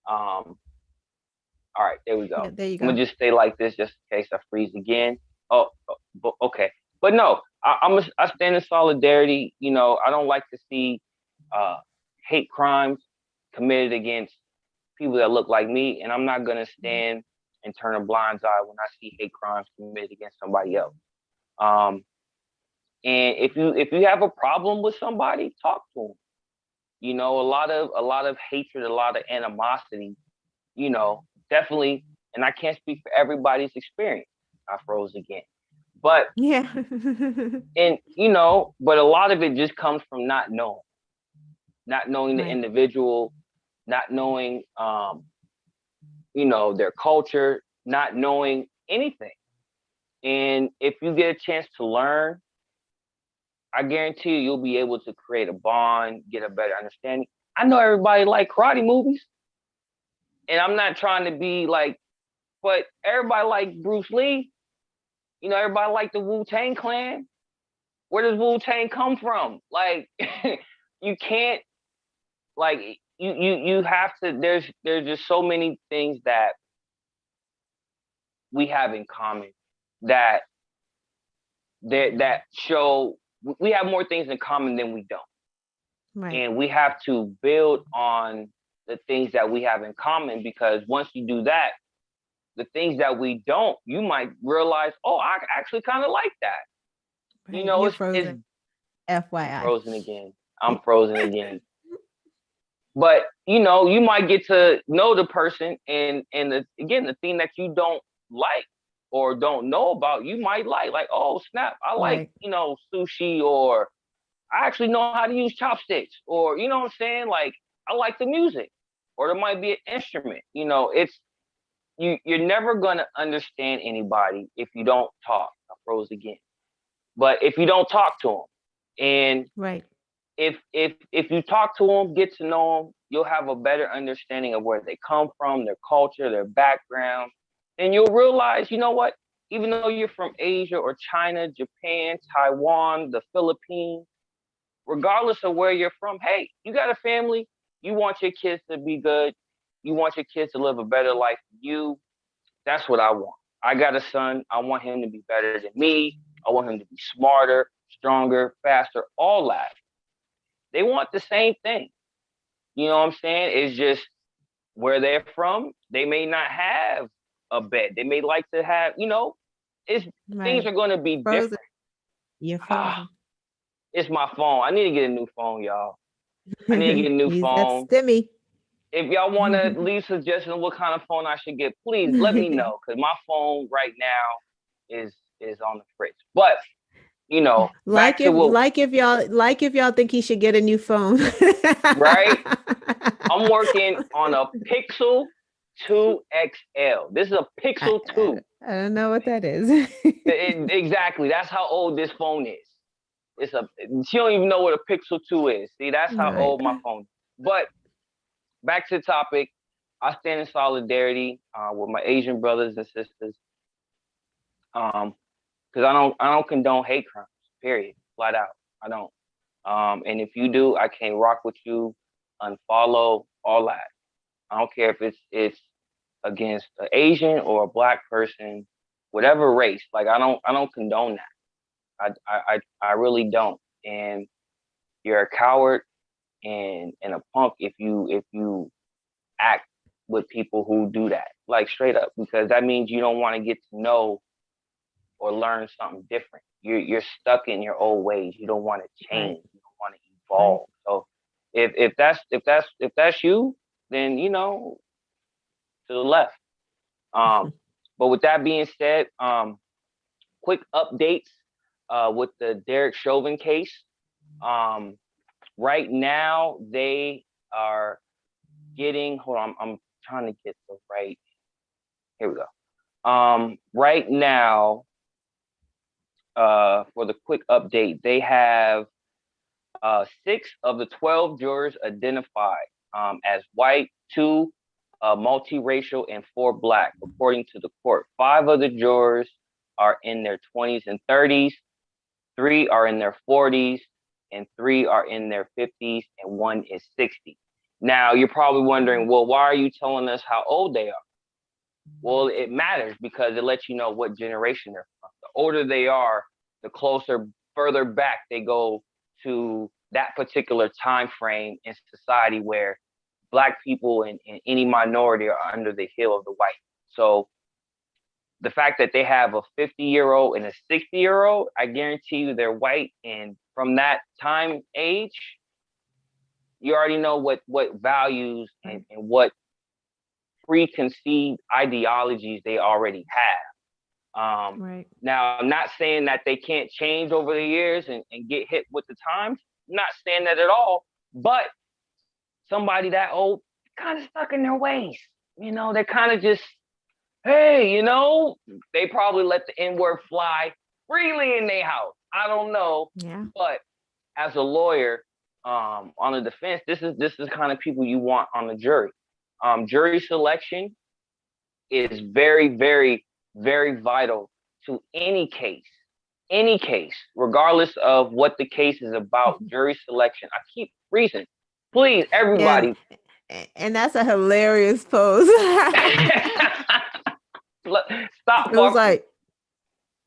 All right, there we go. Yeah. There you I'm go. gonna just stay like this just in case I freeze again. Okay. But no, I stand in solidarity. I don't like to see uh, hate crimes committed against people that look like me, and I'm not gonna stand and turn a blind eye when I see hate crimes committed against somebody else. Um, and if you have a problem with somebody, talk to them. A lot of hatred, a lot of animosity. Definitely. And I can't speak for everybody's experience. I froze again, but Yeah. but a lot of it just comes from not knowing the Right. individual, not knowing their culture, not knowing anything. And if you get a chance to learn, I guarantee you'll be able to create a bond, get a better understanding. I know everybody like karate movies, and I'm not trying to be like, but everybody like Bruce Lee. Everybody like the Wu-Tang Clan. Where does Wu-Tang come from? Like, you can't, like, you have to. There's just so many things that we have in common that that show we have more things in common than we don't. Right. And we have to build on the things that we have in common, because once you do that, the things that we don't, you might realize, oh, I actually kind of like that. Right. You're It's frozen. I'm FYI. frozen again. I'm frozen again. But you might get to know the person, and again, the thing that you don't like or don't know about, you might like, oh snap, I like Right. sushi, or I actually know how to use chopsticks, or you know what I'm saying, like I like the music, or there might be an instrument. It's you're never gonna understand anybody if you don't talk. I froze again. But if you don't talk to them, and Right. if you talk to them, get to know them, you'll have a better understanding of where they come from, their culture, their background, and you'll realize, you know what? Even though you're from Asia or China, Japan, Taiwan, the Philippines, regardless of where you're from, hey, you got a family. You want your kids to be good. You want your kids to live a better life than you. That's what I want. I got a son. I want him to be better than me. I want him to be smarter, stronger, faster, all that. They want the same thing. You know what I'm saying? It's just where they're from, they may not have a bed. They may like to have, it's things Right. are going to be Frozen. different. You're Ah, frozen. it's my phone. I need to get a new phone, y'all. I need to get a new Use that phone. stimmy. If y'all want to leave suggestions what kind of phone I should get, please let me know, because my phone right now is on the fritz. But back to what, Like if y'all think he should get a new phone. right? I'm working on a Pixel 2 XL. This is a I, Pixel I, 2. I don't know what that is. Exactly. That's how old this phone is. She don't even know what a Pixel 2 is. See, that's how Right. old my phone is. But back to the topic, I stand in solidarity with my Asian brothers and sisters. Because I don't condone hate crimes. Period. Flat out. I don't. And if you do, I can't rock with you, unfollow, all that. I don't care if it's against an Asian or a black person, whatever race. Like I don't condone that. I really don't. And you're a coward and a punk if you act with people who do that. Like straight up, because that means you don't want to get to know or learn something different. You're stuck in your old ways. You don't want to Right. change. You don't want to Right. evolve. So if that's you, then to the left. Um, but with that being said, quick updates with the Derek Chauvin case. Um, right now they are getting. Hold on, I'm trying to get the right. Here we go. Right now, for the quick update, they have 6 of the 12 jurors identified as white, 2 multiracial, and 4 black, according to the court. 5 of the jurors are in their 20s and 30s, 3 are in their 40s, and 3 are in their 50s, and 1 is 60. Now, you're probably wondering, well, why are you telling us how old they are? Well, it matters because it lets you know what generation they're from. The older they are, the further back they go to that particular time frame in society where black people and any minority are under the heel of the white. So the fact that they have a 50-year-old and a 60-year-old, I guarantee you they're white. And from that time age, you already know what values and what preconceived ideologies they already have. Right. Now, I'm not saying that they can't change over the years and get hit with the times. I'm not saying that at all. But somebody that old kind of stuck in their ways. They're kind of just, hey, they probably let the N-word fly freely in their house. I don't know. Yeah. But as a lawyer, on the defense, this is kind of people you want on the jury. Jury selection is very, very, very vital to any case, regardless of what the case is about. Jury selection. I keep freezing. Please, Yeah. everybody. And that's a hilarious pose. Stop It was fucking. like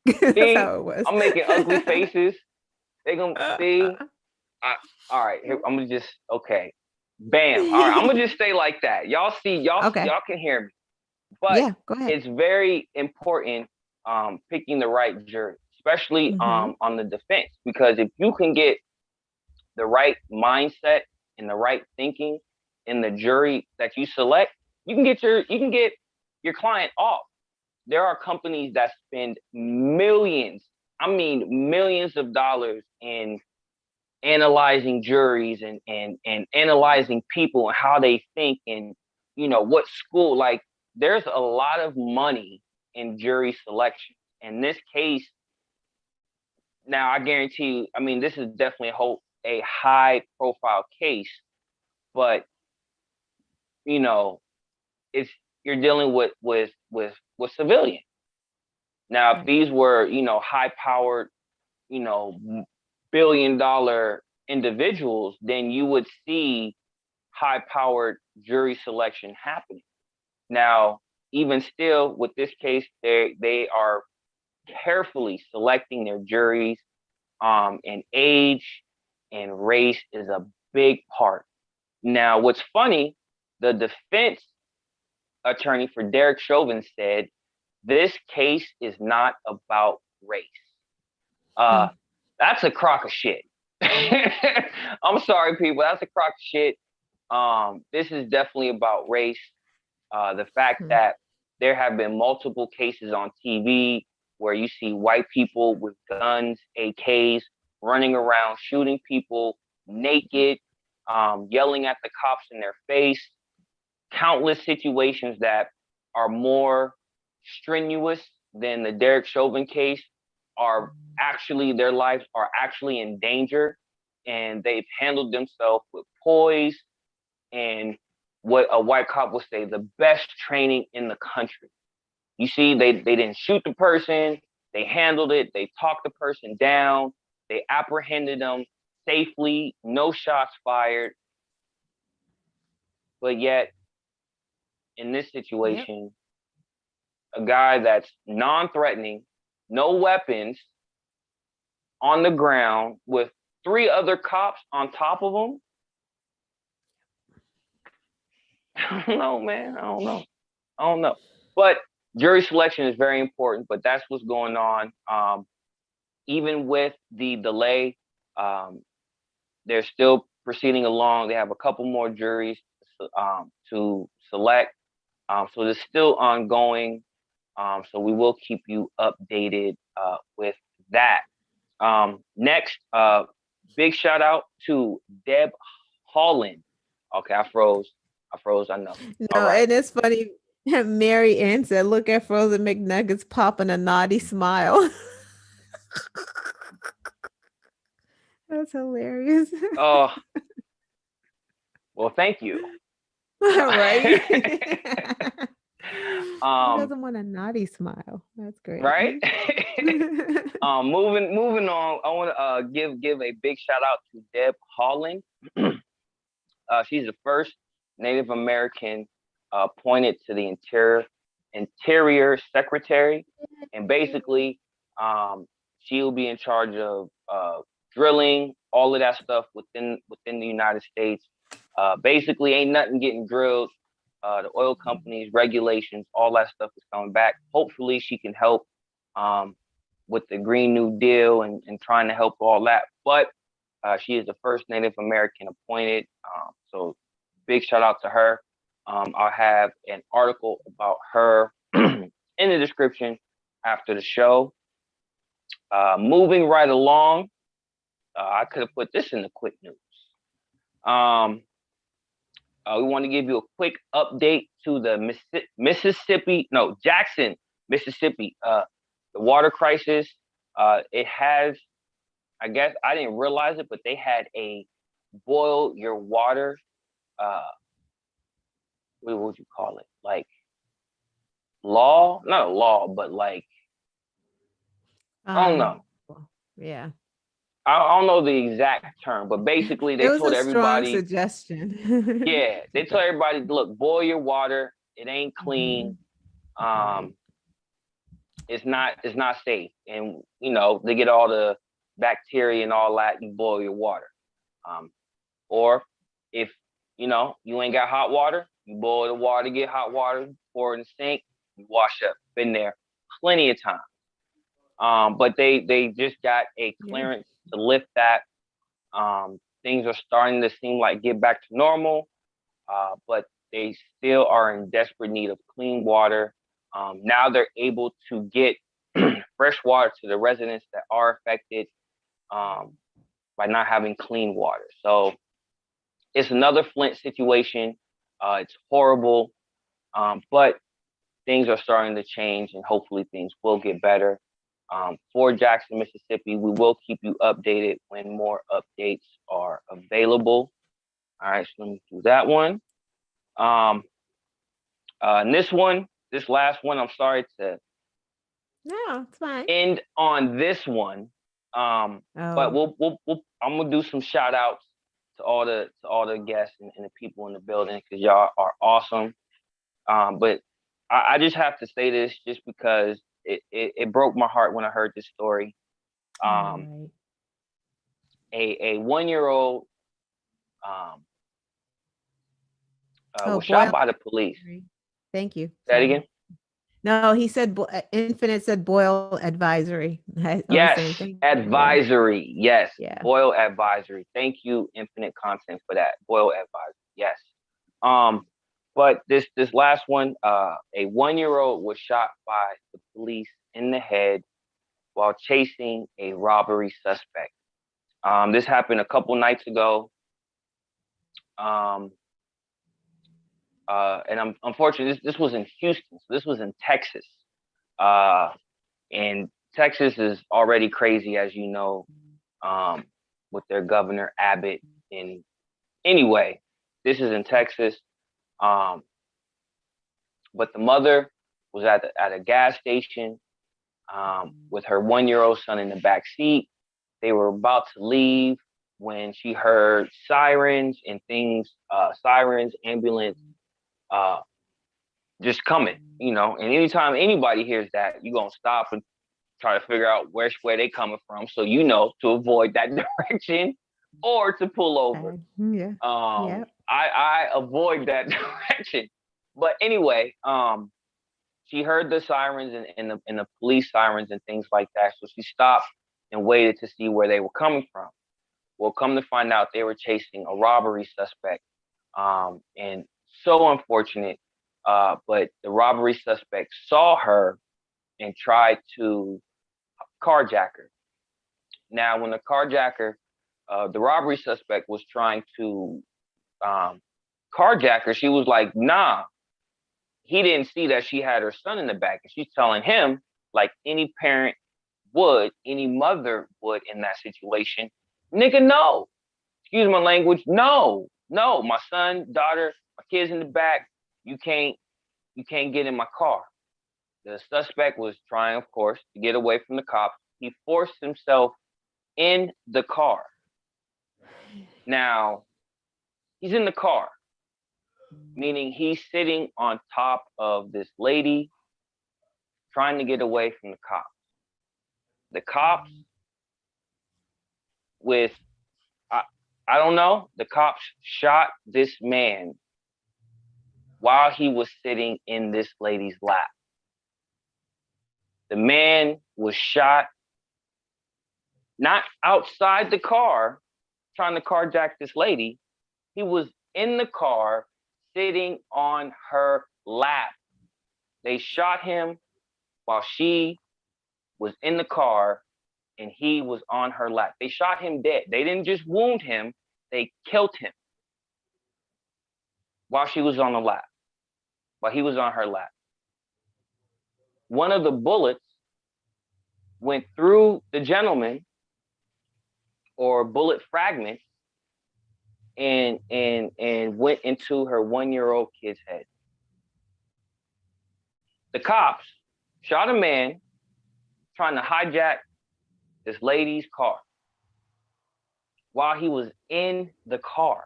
that's See, how it was. I'm making ugly faces. They gonna see. All right, here I'm gonna just okay. Bam. All right, I'm gonna just stay like that. Y'all see, Okay. y'all can hear me. But Yeah, go ahead. it's very important picking the right jury, especially Mm-hmm. on the defense, because if you can get the right mindset and the right thinking in the jury that you select, you can get your client off. There are companies that spend millions, I mean millions of dollars in analyzing juries and analyzing people and how they think and what school, like there's a lot of money in jury selection. In this case, now I guarantee you, I mean, this is definitely a high profile case, but you know, it's you're dealing with civilian. Now, if Right. these were, high powered, you know, billion-dollar individuals, then you would see high powered jury selection happening. Now, even still, with this case, they are carefully selecting their juries, and age and race is a big part. Now, what's funny, the defense attorney for Derek Chauvin said this case is not about race. Uh, Mm. that's a crock of shit. I'm sorry, people. That's a crock of shit. This is definitely about race. The fact Mm. that there have been multiple cases on TV where you see white people with guns, AKs, running around shooting people naked, yelling at the cops in their face. Countless situations that are more strenuous than the Derek Chauvin case are actually, their lives are actually in danger, and they've handled themselves with poise and what a white cop would say, the best training in the country. You see, they didn't shoot the person, they handled it, they talked the person down, they apprehended them safely, no shots fired. But yet, in this Yep. situation, a guy that's non-threatening, no weapons, on the ground with three other cops on top of him. I don't know, man. I don't know. I don't know. But jury selection is very important. But that's what's going on. Even with the delay, um, they're still proceeding along. They have a couple more juries to select. So it's still ongoing. So we will keep you updated with that. Next, big shout out to Deb Holland. Okay, I froze. I know. All No, right. and it's funny. Mary Ann said, "Look at frozen McNuggets popping a naughty smile." That's hilarious. Oh, well, thank you. Right? Who um, doesn't want a naughty smile? That's great. right. Moving on. I want to give a big shout out to Deb Holland. She's the first Native American appointed to the Interior Secretary, and basically, she will be in charge of drilling, all of that stuff within the United States. Basically, ain't nothing getting drilled. The oil companies, regulations, all that stuff is coming back. Hopefully, she can help um, with the Green New Deal and trying to help all that. But she is the first Native American appointed. So big shout out to her. I'll have an article about her in the description after the show. Moving right along, I could have put this in the quick news. Um, we want to give you a quick update to the Jackson, Mississippi, the water crisis. It has, I guess I didn't realize it, but they had a boil your water. Uh, what would you call it? Like law? Not a law, but like I don't Um, know. yeah. I don't know the exact term, but basically It they was told a strong everybody, suggestion. yeah, they told everybody, look, boil your water. It ain't clean. Mhm. Right. Um, it's not safe, and they get all the bacteria and all that. You boil your water, or if You ain't got hot water. You boil the water, get hot water, pour it in the sink, you wash up. Been there plenty of times. But they just got a Yeah. clearance to lift that. Things are starting to seem like get back to normal, but they still are in desperate need of clean water. Now they're able to get fresh water to the residents that are affected by not having clean water. So it's another Flint situation. It's horrible, but things are starting to change, and hopefully things will get better. For Jackson, Mississippi, we will keep you updated when more updates are available. All right, so let me do that one. And this last one, I'm sorry to No, it's fine. end on this one. But Oh, I'm gonna do some shout outs to all the guests and the people in the building because y'all are awesome. But I just have to say this just because it broke my heart when I heard this story. all Um, right. a 1 year old um, Oh, was shot boil. by the police. Thank you. Say that Sorry. again. No, he said Infinite said boil advisory. I was Yes, saying thank you. Yeah. advisory. Yes, Yeah. Boyle advisory. Thank you, Infinite Content, for that. Boyle advisory. Yes. Um, but this last one, a 1 year old was shot by the police in the head while chasing a robbery suspect. This happened a couple nights ago. Um, and I'm unfortunately this was in Houston. So this was in Texas. Uh, and Texas is already crazy, as you know, um, with their governor Abbott. And anyway, this is in Texas. Um, but the mother was at a gas station with her 1 year old son in the back seat. They were about to leave when she heard sirens and things, sirens, ambulance, uh, just coming. And anytime anybody hears that, you're gonna stop and try to figure out where they coming from, so to avoid that direction or to pull over. Yeah. Yeah. I avoid that direction. But anyway, she heard the sirens and the police sirens and things like that. So she stopped and waited to see where they were coming from. Well, come to find out, they were chasing a robbery suspect. And so unfortunate. But the robbery suspect saw her and tried to carjack her. Now, when the robbery suspect was trying to carjack her, she was like, nah. He didn't see that she had her son in the back. And she's telling him, like any parent would, any mother would in that situation, nigga, no. Excuse my language. No, no, my son, daughter, my kids in the back. You can't get in my car. The suspect was trying, of course, to get away from the cops. He forced himself in the car. Now, he's in the car, meaning he's sitting on top of this lady trying to get away from the cops. The cops with, I, I don't know, the cops shot this man while he was sitting in this lady's lap. The man was shot not outside the car trying to carjack this lady. He was in the car sitting on her lap. They shot him while she was in the car and he was on her lap. They shot him dead. They didn't just wound him, they killed him while she was on the lap, while he was on her lap. One of the bullets went through the gentleman, or bullet fragment, and went into her 1 year old kid's head. The cops shot a man trying to hijack this lady's car while he was in the car,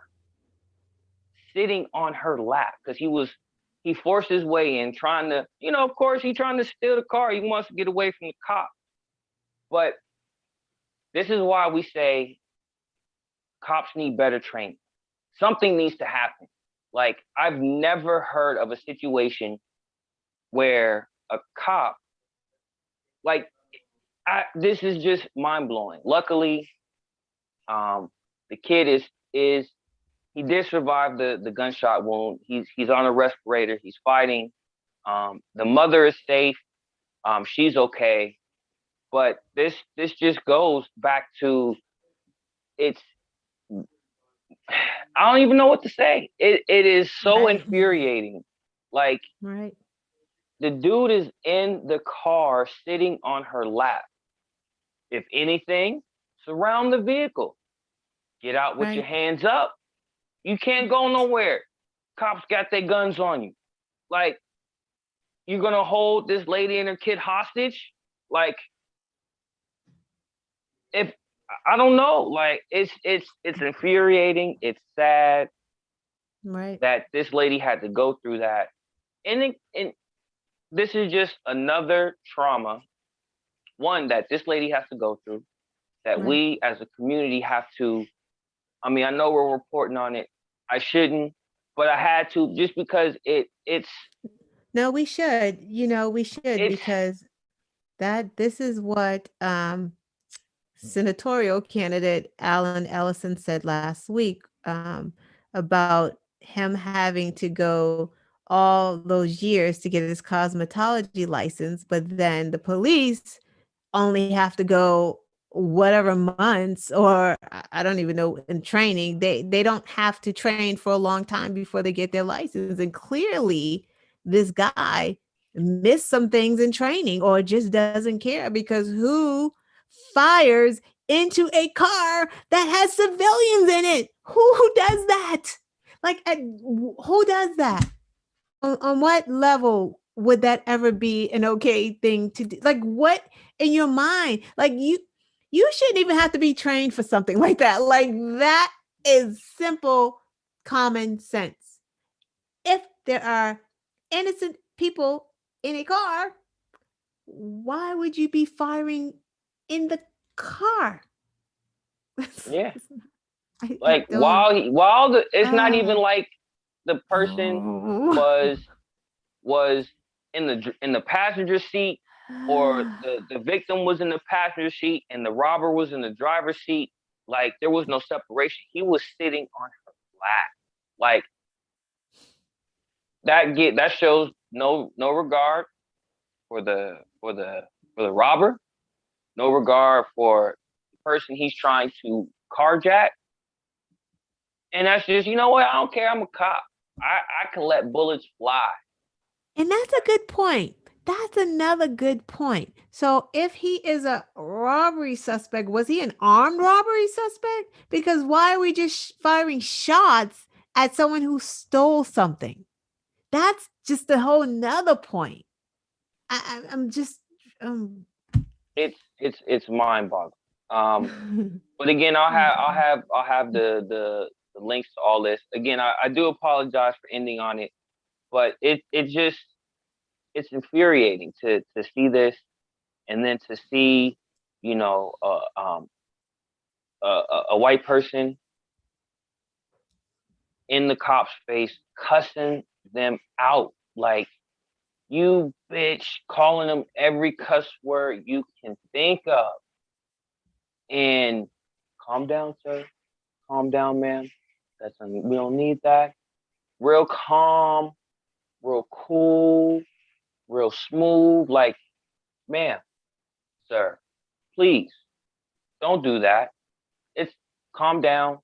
sitting on her lap, because he forced his way in, trying to, of course, he's trying to steal the car. He wants to get away from the cops. But this is why we say cops need better training. something needs to happen. Like, I've never heard of a situation where a cop, like, this is just mind blowing. Luckily, the kid is he did survive the gunshot wound. He's on a respirator. He's fighting. The mother is safe. She's okay. But this just goes back to, it's, I don't even know what to say. It is so Right. infuriating. Like, Right. the dude is in the car sitting on her lap. If anything, surround the vehicle. Get out with your Right. hands up. You can't go nowhere. Cops got their guns on you. Like, you're gonna hold this lady and her kid hostage? Like, if I don't know, like, it's infuriating. It's sad Right. that this lady had to go through that, and this is just another trauma, one that this lady has to go through, that Right. we as a community have to. I mean, I know we're reporting on it. I shouldn't, but I had to, just because No, we should. We should, it's because this is what senatorial candidate Alan Ellison said last week, about him having to go all those years to get his cosmetology license, but then the police only have to go whatever months, or I don't even know, in training. They don't have to train for a long time before they get their license. And clearly this guy missed some things in training, or just doesn't care, because who fires into a car that has civilians in it? Who does that? Like, who does that? On what level would that ever be an okay thing to do? Like, what in your mind? Like, you shouldn't even have to be trained for something like that. Like, that is simple common sense. If there are innocent people in a car, why would you be firing in the car? yeah. I Like, don't. it's not even Uh, like the person oh. was in the passenger seat, or the victim was in the passenger seat and the robber was in the driver's seat. Like, there was no separation. He was sitting on her lap. Like, that shows no regard for the robber, no regard for the person he's trying to carjack. And that's just, you know what? I don't care. I'm a cop. I can let bullets fly. And that's a good point. That's another good point. So if he is a robbery suspect, was he an armed robbery suspect? Because why are we just firing shots at someone who stole something? That's just a whole nother point. I'm just um It's mind boggling. But again, I'll have the links to all this. Again, I do apologize for ending on it, but it just, it's infuriating to see this, and then to see, you know, a white person in the cop's face cussing them out, like, you bitch, calling them every cuss word you can think of. And calm down, sir. Calm down, ma'am. We don't need that. Real calm, real cool, real smooth. Like, ma'am, sir, please don't do that. It's calm down.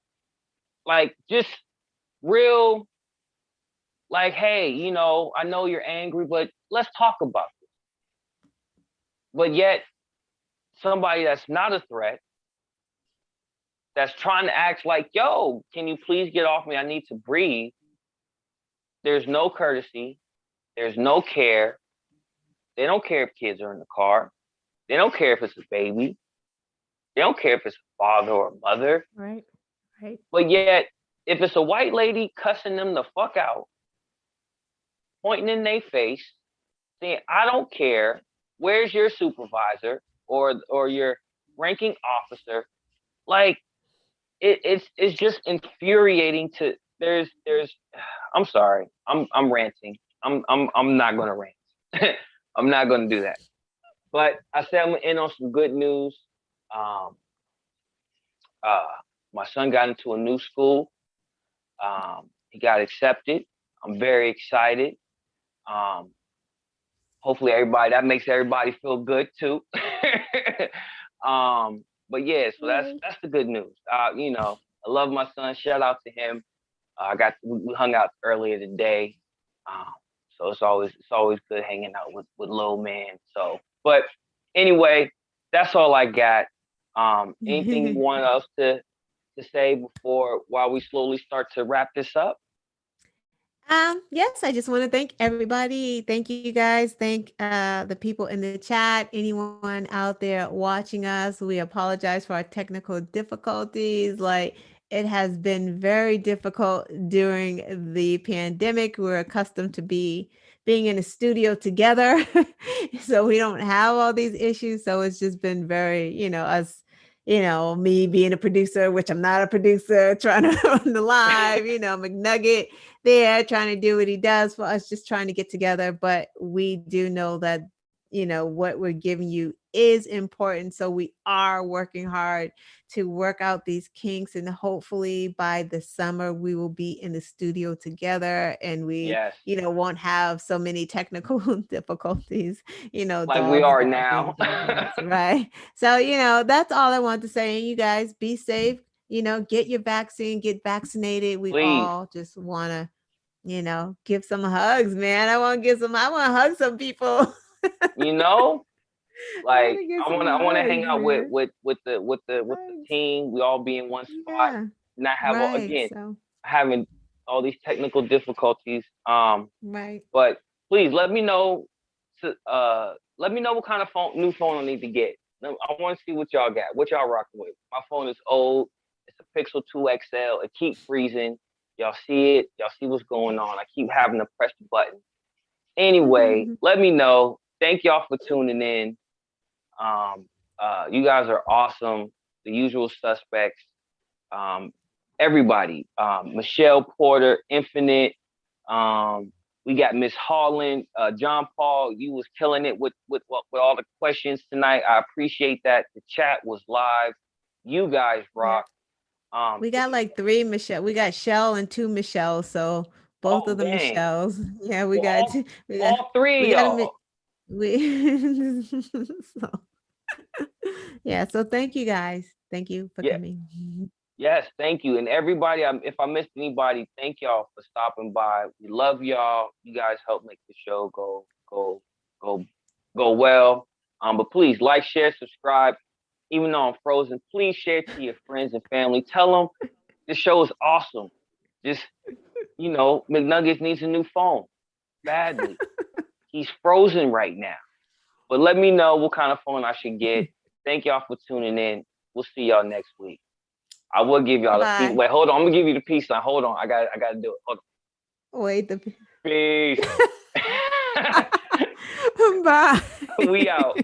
Like, just real, like, hey, I know you're angry, but let's talk about this. But yet, somebody that's not a threat, that's trying to act like, yo, can you please get off me? I need to breathe. There's no courtesy. There's no care. They don't care if kids are in the car. They don't care if it's a baby. They don't care if it's a father or a mother. right, right, But yet, if it's a white lady cussing them the fuck out, pointing in their face, saying, I don't care, where's your supervisor or your ranking officer? Like, it's just infuriating to there's I'm sorry. I'm ranting. I'm not gonna rant. I'm not gonna do that. But I said I'm gonna end on some good news. Um uh my son got into a new school. He got accepted. I'm very excited. Um Hopefully everybody that makes everybody feel good too. But yeah, so Yay. that's the good news. I love my son. Shout out to him. We hung out earlier today. Um, so it's always good hanging out with little man. So, but anyway, that's all I got. Anything you want us to say before while we slowly start to wrap this up? Yes, I just want to thank everybody. Thank you guys. Thank the people in the chat, anyone out there watching us. We apologize for our technical difficulties. Like it has been very difficult during the pandemic. We're accustomed to being in a studio together. So we don't have all these issues. So it's just been very, us, me being a producer, which I'm not a producer, trying to run the live, McNugget there trying to do what he does for us, just trying to get together. But we do know that, what we're giving you is important. So we are working hard to work out these kinks. And hopefully by the summer, we will be in the studio together and we, Yes, won't have so many technical difficulties, like we dogs are barking, now. neighbors, right? So, that's all I want to say. And you guys be safe, get your vaccine, get vaccinated. We Please, all just want to, give some hugs, man. I want to hug some people. you know, I want like to get I some wanna I wanna hang hugs, out man. with the Hugs. team. We all be in one spot. Yeah. Not have all Right. again So, having all these technical difficulties. right. But please let me know what kind of new phone I need to get. I want to see what y'all got. What y'all rocking with? My phone is old. It's a Pixel 2 XL. It keep freezing. Y'all see it. Y'all see what's going on. I keep having to press the button. Anyway, let me know. Thank y'all for tuning in. Um, you guys are awesome. The usual suspects. Um, everybody. Michelle Porter, Infinite. We got Miss Holland, John Paul. You was killing it with all the questions tonight. I appreciate that. The chat was live. You guys Yeah. rock. We If got you like three Michelle. We got Shell and two Michelles. So both oh of the dang, Michelles. Yeah, well we got all three we of got y'all. we so yeah. So thank you guys. Thank you for Yeah, coming. yes, thank you. And everybody, if I missed anybody, thank y'all for stopping by. We love y'all. You guys help make the show go go well. But please like, share, subscribe. Even though I'm frozen, please share to your friends and family. Tell them this show is awesome. Just McNuggets needs a new phone badly. He's frozen right now. But let me know what kind of phone I should get. Thank y'all for tuning in. We'll see y'all next week. I will give y'all the peace. Bye. Wait, hold on. I'm gonna give you the peace sign. Hold on. I gotta do it. Hold Wait the on. Peace. bye. We out.